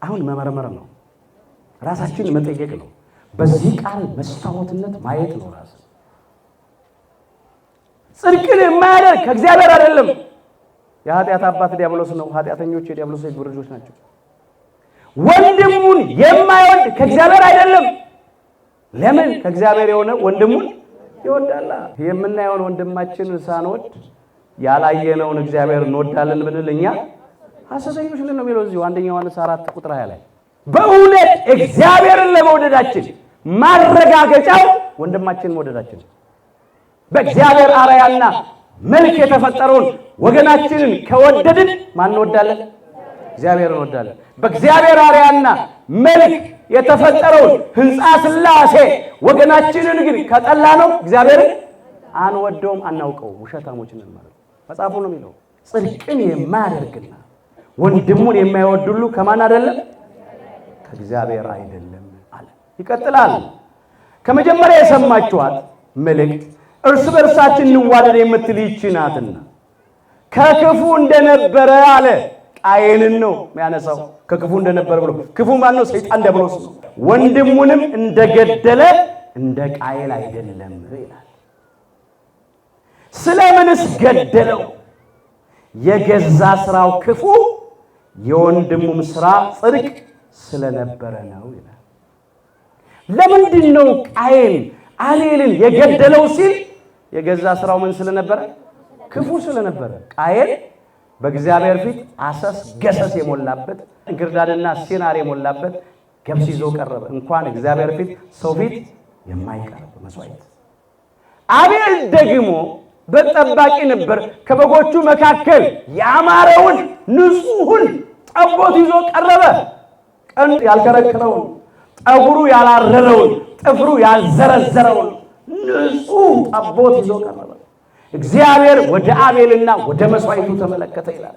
አሁን መመርመር ነው፣ ራሳችንን መጠየቅ ነው። በዚህ ቃል መስታወትነት ማየት ነው። ራስ ጽድቅን የማያደርግ ከእግዚአብሔር አይደለም። የኃጢአት አባት ዲያብሎስ ነው። ኃጢአተኞች የዲያብሎስ የግብር ልጆች ናቸው። ወንድሙን የማይወድ ከእግዚአብሔር አይደለም። ለምን? ከእግዚአብሔር የሆነ ወንድሙን ይወዳል። የምናየውን ወንድማችንን ሳንወድ ያላየነውን እግዚአብሔር እንወዳለን ብንል እኛ ሐሰተኞች ነን ነው የሚለው እዚሁ አንደኛ ዮሐንስ 4 ቁጥር 20 ላይ። በእውነት እግዚአብሔርን ለመውደዳችን ማረጋገጫው ወንድማችንን መውደዳችን። በእግዚአብሔር አርአያና መልክ የተፈጠረውን ወገናችንን ከወደድን ማን እንወዳለን? እግዚአብሔርን እንወዳለን። በእግዚአብሔር አርአያና መልክ የተፈጠረውን ሕንፃ ሥላሴ ወገናችንን ግን ከጠላ ነው እግዚአብሔርን አንወደውም፣ አናውቀው፣ ውሸታሞች ነን ማለት ነው። መጽሐፉ ነው የሚለው። ጽድቅን የማያደርግና ወንድሙን የማይወድ ሁሉ ከማን አይደለም? ከእግዚአብሔር አይደለም አለ። ይቀጥላል። ከመጀመሪያ የሰማችኋት መልእክት እርስ በርሳችን እንዋደድ የምትል ይህች ናትና ከክፉ እንደነበረ አለ። ቃየንን ነው የሚያነሳው ከክፉ እንደነበረ ብሎ። ክፉ ማን ነው? ሰይጣን ዲያብሎስ ነው። ወንድሙንም እንደገደለ እንደ ቃየል አይደለም ይላል። ስለምንስ ገደለው? የገዛ ስራው ክፉ የወንድሙም ስራ ጽድቅ ስለነበረ ነው ይላል። ለምንድን ነው ቃየል አቤልን የገደለው ሲል የገዛ ስራው ምን ስለነበረ? ክፉ ስለነበረ። ቃየል በእግዚአብሔር ፊት አሰስ ገሰስ የሞላበት እንክርዳድና ሲናር የሞላበት ገብስ ይዞ ቀረበ። እንኳን እግዚአብሔር ፊት ሰው ፊት የማይቀርብ መስዋዕት። አቤል ደግሞ በጠባቂ ነበር። ከበጎቹ መካከል ያማረውን ንጹሑን ጠቦት ይዞ ቀረበ። ቀንዱ ያልከረከረውን፣ ጠጉሩ ያላረረውን፣ ጥፍሩ ያልዘረዘረውን ንጹሕ ጠቦት ይዞ ቀረበ። እግዚአብሔር ወደ አቤልና ወደ መስዋዕቱ ተመለከተ ይላል።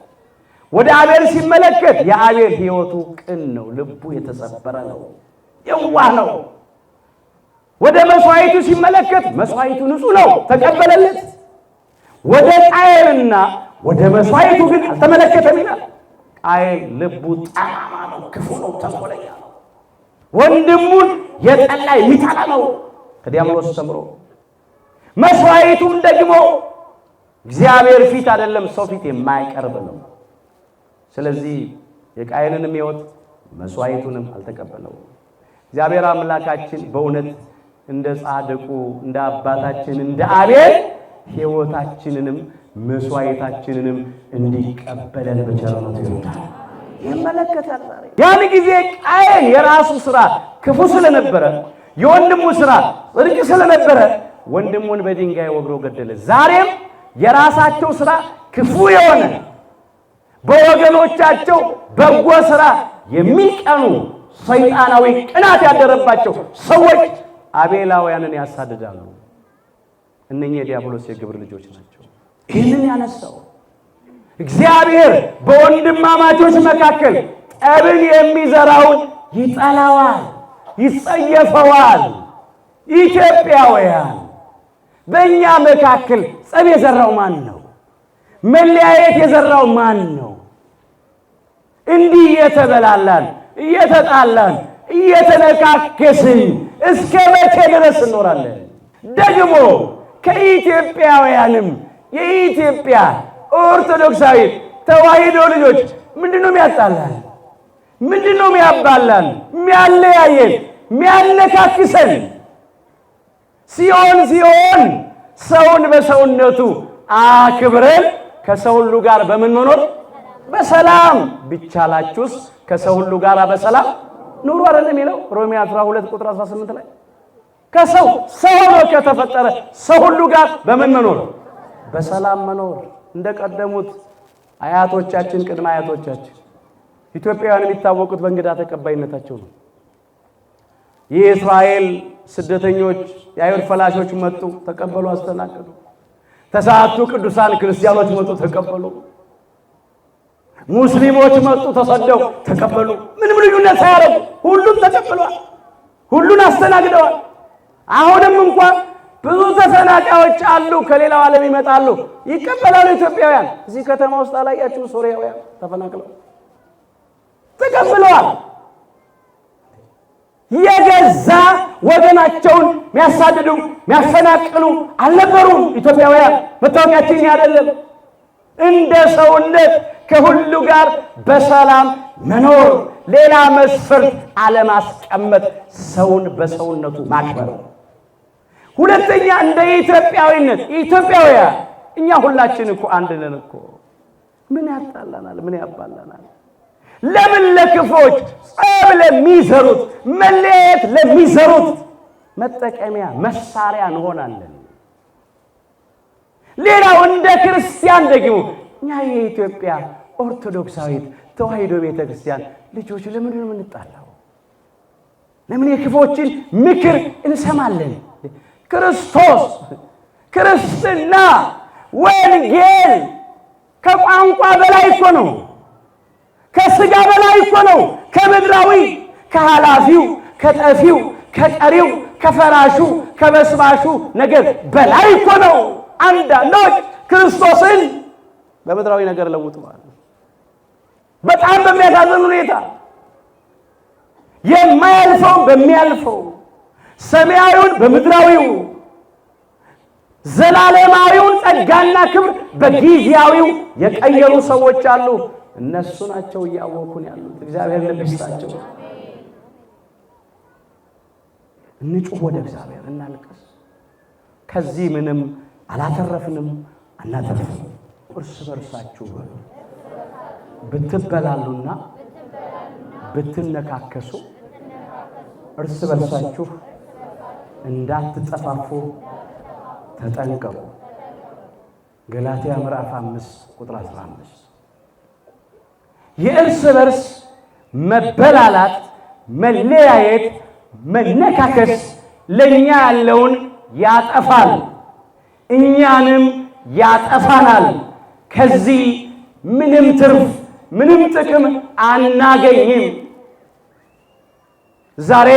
ወደ አቤል ሲመለከት የአቤል ሕይወቱ ቅን ነው፣ ልቡ የተሰበረ ነው፣ የዋህ ነው። ወደ መስዋዕቱ ሲመለከት መስዋዕቱ ንጹሕ ነው፣ ተቀበለለት። ወደ ቃየልና ወደ መስዋዕቱ ግን አልተመለከተም ይላል። ቃየል ልቡ ጠማማ ነው፣ ክፉ ነው፣ ተንኮለኛ ነው። ወንድሙን የጠላ የሚጠላ ነው ከዲያብሎስ ተምሮ። መስዋዕቱም ደግሞ እግዚአብሔር ፊት አይደለም ሰው ፊት የማይቀርብ ነው። ስለዚህ የቃየልንም ሕይወት መስዋዕቱንም አልተቀበለው። እግዚአብሔር አምላካችን በእውነት እንደ ጻድቁ እንደ አባታችን እንደ አቤል ሕይወታችንንም መስዋዕታችንንም እንዲቀበለን በቸርነቱ ይርዳል። ይመለከታል። ያን ጊዜ ቃየል የራሱ ሥራ ክፉ ስለነበረ የወንድሙ ሥራ ጽድቅ ስለነበረ ወንድሙን በድንጋይ ወግሮ ገደለ። ዛሬም የራሳቸው ሥራ ክፉ የሆነ በወገኖቻቸው በጎ ሥራ የሚቀኑ ሰይጣናዊ ቅናት ያደረባቸው ሰዎች አቤላውያንን ያሳድዳሉ። እነኚህ የዲያብሎስ የግብር ልጆች ናቸው። ይህንን ያነሳው እግዚአብሔር በወንድማማቾች መካከል ጠብን የሚዘራውን ይጠላዋል፣ ይጸየፈዋል። ኢትዮጵያውያን በእኛ መካከል ጸብ የዘራው ማን ነው? መለያየት የዘራው ማን ነው? እንዲህ እየተበላላን እየተጣላን እየተነካከስን እስከ መቼ ድረስ እንኖራለን? ደግሞ ከኢትዮጵያውያንም የኢትዮጵያ ኦርቶዶክሳዊ ተዋሕዶ ልጆች ምንድነው የሚያጣላን? ምንድነው የሚያባላን? የሚያለያየን፣ የሚያነካክሰን? ሲሆን ሰውን በሰውነቱ አክብረን ከሰው ሁሉ ጋር በመኖር በሰላም ቢቻላችሁስ ከሰው ሁሉ ጋር በሰላም ኑሩ አይደለም የሚለው ሮሜ 12 ቁጥር 18 ላይ ከሰው ነው ከተፈጠረ ሰው ሁሉ ጋር በመኖር በሰላም መኖር እንደቀደሙት አያቶቻችን ቅድመ አያቶቻችን ኢትዮጵያውያን የሚታወቁት በእንግዳ ተቀባይነታቸው ነው። የእስራኤል ስደተኞች የአይሁድ ፈላሾች መጡ፣ ተቀበሉ፣ አስተናገዱ። ተሳቱ ቅዱሳን ክርስቲያኖች መጡ፣ ተቀበሉ። ሙስሊሞች መጡ፣ ተሰደው ተቀበሉ። ምንም ልዩነት ሳያደርጉ ሁሉም ተቀበሏል፣ ሁሉን አስተናግደዋል። አሁንም እንኳን ብዙ ተፈናቃዮች አሉ፣ ከሌላው ዓለም ይመጣሉ፣ ይቀበላሉ ኢትዮጵያውያን። እዚህ ከተማ ውስጥ አላያችሁ? ሶሪያውያን ተፈናቅለው ተቀብለዋል። የገዛ ወገናቸውን የሚያሳድዱ የሚያፈናቅሉ አልነበሩም ኢትዮጵያውያን። መታወቂያችን አይደለም እንደ ሰውነት ከሁሉ ጋር በሰላም መኖር፣ ሌላ መስፈርት አለማስቀመጥ፣ ሰውን በሰውነቱ ማክበር። ሁለተኛ እንደ ኢትዮጵያዊነት ኢትዮጵያውያን እኛ ሁላችን እኮ አንድ ነን እኮ። ምን ያጣላናል? ምን ያባላናል? ለምን ለክፎች ጸብ ለሚዘሩት መለየት ለሚዘሩት መጠቀሚያ መሳሪያ እንሆናለን? ሌላው እንደ ክርስቲያን ደግሞ እኛ የኢትዮጵያ ኦርቶዶክሳዊት ተዋሕዶ ቤተክርስቲያን ልጆች ለምን ነው የምንጣላው? ለምን የክፎችን ምክር እንሰማለን? ክርስቶስ ክርስትና ወንጌል ከቋንቋ በላይ እኮ ነው። ከስጋ በላይ እኮ ነው። ከምድራዊ ከኃላፊው ከጠፊው ከቀሪው ከፈራሹ ከበስባሹ ነገር በላይ እኮ ነው። አንዳንዶች ክርስቶስን በምድራዊ ነገር ለውጠዋል። በጣም በሚያሳዝን ሁኔታ የማያልፈው በሚያልፈው፣ ሰማያዊውን በምድራዊው፣ ዘላለማዊውን ጸጋና ክብር በጊዜያዊው የቀየሩ ሰዎች አሉ። እነሱ ናቸው እያወኩን ያሉት። እግዚአብሔር ልብ ይስጣቸው። እንጩህ፣ ወደ እግዚአብሔር እናልቅስ። ከዚህ ምንም አላተረፍንም አናተርፍም። እርስ በርሳችሁ ብትበላሉና ብትነካከሱ እርስ በርሳችሁ እንዳትጠፋፉ ተጠንቀቁ። ገላትያ ምዕራፍ 5 ቁጥር 15። የእርስ በርስ መበላላት፣ መለያየት፣ መነካከስ ለኛ ያለውን ያጠፋል፣ እኛንም ያጠፋናል። ከዚህ ምንም ትርፍ ምንም ጥቅም አናገኝም። ዛሬ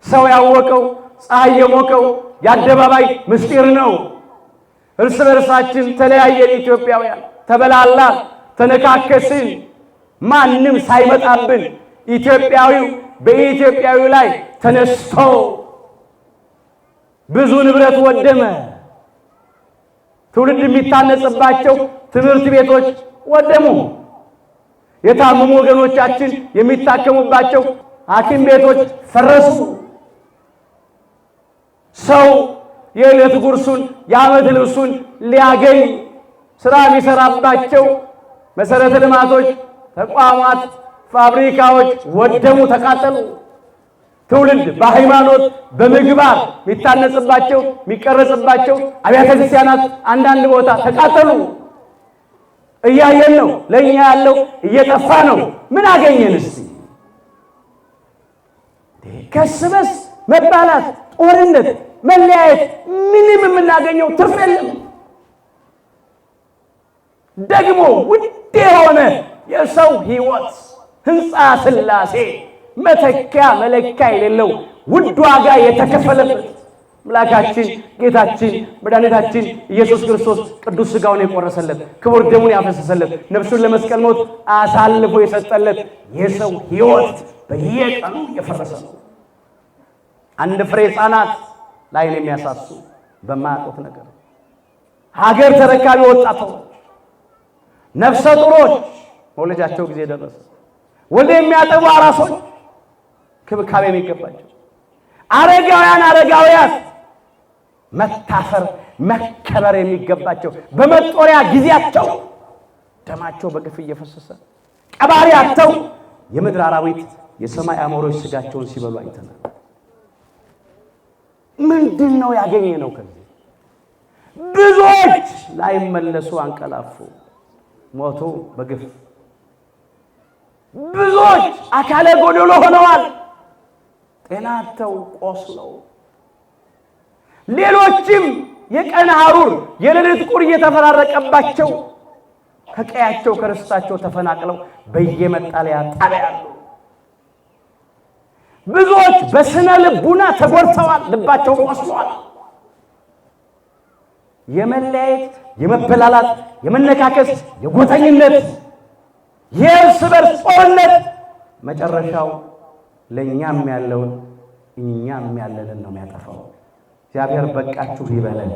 ሰው ያወቀው ፀሐይ የሞቀው የአደባባይ ምስጢር ነው። እርስ በርሳችን ተለያየን፣ ኢትዮጵያውያን ተበላላን፣ ተነካከስን። ማንም ሳይመጣብን ኢትዮጵያዊው በኢትዮጵያዊው ላይ ተነስቶ ብዙ ንብረት ወደመ። ትውልድ የሚታነጽባቸው ትምህርት ቤቶች ወደሙ። የታመሙ ወገኖቻችን የሚታከሙባቸው ሐኪም ቤቶች ፈረሱ። ሰው የዕለት ጉርሱን የዓመት ልብሱን ሊያገኝ ሥራ የሚሠራባቸው መሠረተ ልማቶች፣ ተቋማት፣ ፋብሪካዎች ወደሙ፣ ተቃጠሉ። ትውልድ በሃይማኖት በምግባር የሚታነጽባቸው የሚቀረጽባቸው አብያተ ክርስቲያናት አንዳንድ ቦታ ተቃጠሉ። እያየን ነው። ለኛ ያለው እየጠፋ ነው። ምን አገኘን እስቲ? ከስበስ መባላት፣ ጦርነት፣ መለያየት ምንም የምናገኘው ትርፍ የለም። ደግሞ ውድ የሆነ የሰው ሕይወት ሕንፃ ሥላሴ መተኪያ መለኪያ የሌለው ውድ ዋጋ የተከፈለበት አምላካችን ጌታችን መድኃኒታችን ኢየሱስ ክርስቶስ ቅዱስ ሥጋውን የቆረሰለት ክቡር ደሙን ያፈሰሰለት ነፍሱን ለመስቀል ሞት አሳልፎ የሰጠለት የሰው ሕይወት በየቀኑ እየፈረሰ ነው። አንድ ፍሬ ሕፃናት ላይን የሚያሳሱ በማያውቁት ነገር፣ ሀገር ተረካቢ ወጣቶች፣ ነፍሰ ጡሮች መውለጃቸው ጊዜ ደረሰ፣ ወልደ የሚያጠቡ አራሶች ክብካቤ የሚገባቸው፣ አረጋውያን መታፈር መከበር የሚገባቸው በመጦሪያ ጊዜያቸው ደማቸው በግፍ እየፈሰሰ ቀባሪ አጥተው የምድር አራዊት የሰማይ አሞሮች ሥጋቸውን ሲበሉ አይተናል። ምንድነው ያገኘነው? ከዚህ ብዙዎች ላይመለሱ አንቀላፉ፣ ሞቱ በግፍ። ብዙዎች አካለ ጎደሎ ሆነዋል፣ ጤና አጥተው ቆስለው። ሌሎችም የቀን ሐሩር የሌሊት ቁር እየተፈራረቀባቸው ከቀያቸው ከርስታቸው ተፈናቅለው በየመጣለያ ጣቢያ ያሉ። ብዙዎች በስነ ልቡና ተጎድተዋል፣ ልባቸው ቆስሏል። የመለያየት፣ የመበላላት፣ የመነካከስ፣ የጎጠኝነት፣ የእርስ በርስ ጦርነት መጨረሻው ለእኛም ያለውን እኛም ያለንን ነው የሚያጠፋው። እግዚአብሔር በቃችሁ ይበለን።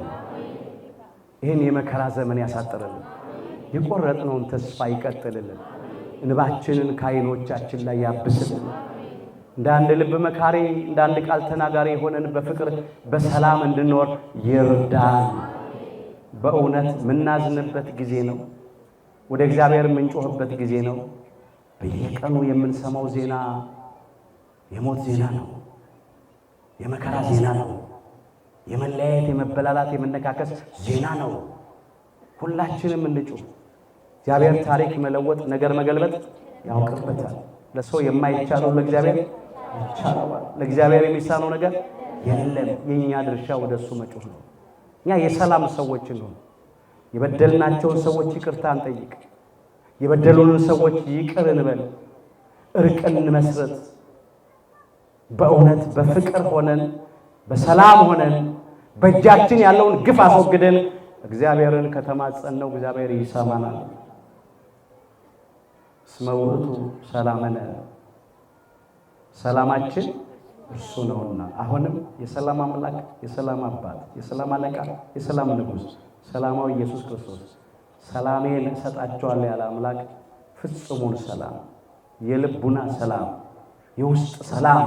ይህን የመከራ ዘመን ያሳጥርልን፣ የቆረጥነውን ተስፋ ይቀጥልልን፣ እንባችንን ከዓይኖቻችን ላይ ያብስልን። እንደ አንድ ልብ መካሪ እንደ አንድ ቃል ተናጋሪ ሆነን በፍቅር በሰላም እንድንኖር ይርዳን። በእውነት የምናዝንበት ጊዜ ነው። ወደ እግዚአብሔር የምንጮህበት ጊዜ ነው። በየቀኑ የምንሰማው ዜና የሞት ዜና ነው፣ የመከራ ዜና ነው፣ የመለያየት፣ የመበላላት፣ የመነካከስ ዜና ነው። ሁላችንም እንጩህ። እግዚአብሔር ታሪክ መለወጥ፣ ነገር መገልበጥ ያውቅበታል። ለሰው የማይቻለው ለእግዚአብሔር ይቻለዋል። ለእግዚአብሔር የሚሳነው ነገር የለም። የኛ ድርሻ ወደሱ መጮህ ነው። እኛ የሰላም ሰዎች ነው። የበደልናቸውን ሰዎች ይቅርታ እንጠይቅ። የበደሉንን ሰዎች ይቅር እንበል። እርቅ እንመስረት። በእውነት በፍቅር ሆነን በሰላም ሆነን በእጃችን ያለውን ግፍ አስወግደን እግዚአብሔርን ከተማጸነው እግዚአብሔር ይሰማናል። እስመ ውእቱ ሰላመነ ሰላማችን እርሱ ነውና። አሁንም የሰላም አምላክ፣ የሰላም አባት፣ የሰላም አለቃ፣ የሰላም ንጉሥ ሰላማዊ ኢየሱስ ክርስቶስ ሰላሜን እሰጣቸዋለሁ ያለ አምላክ ፍጹሙን ሰላም፣ የልቡና ሰላም፣ የውስጥ ሰላም፣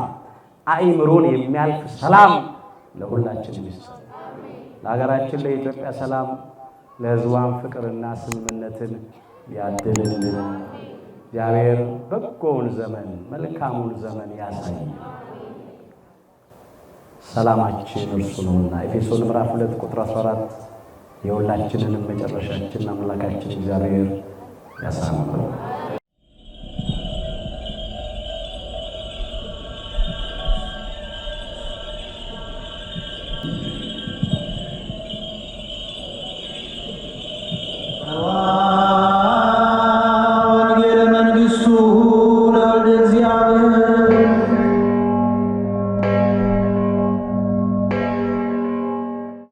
አእምሮን የሚያልፍ ሰላም ለሁላችንም ይስጥ። ለሀገራችን ለኢትዮጵያ ሰላም፣ ለሕዝቧን ፍቅርና ስምምነትን ያድልልን። እግዚአብሔር በጎውን ዘመን መልካሙን ዘመን ያሳይ። ሰላማችን እርሱ ነውና። ኤፌሶን ምዕራፍ 2 ቁጥር 14 የሁላችንንም መጨረሻችን አምላካችን እግዚአብሔር ያሳምረው።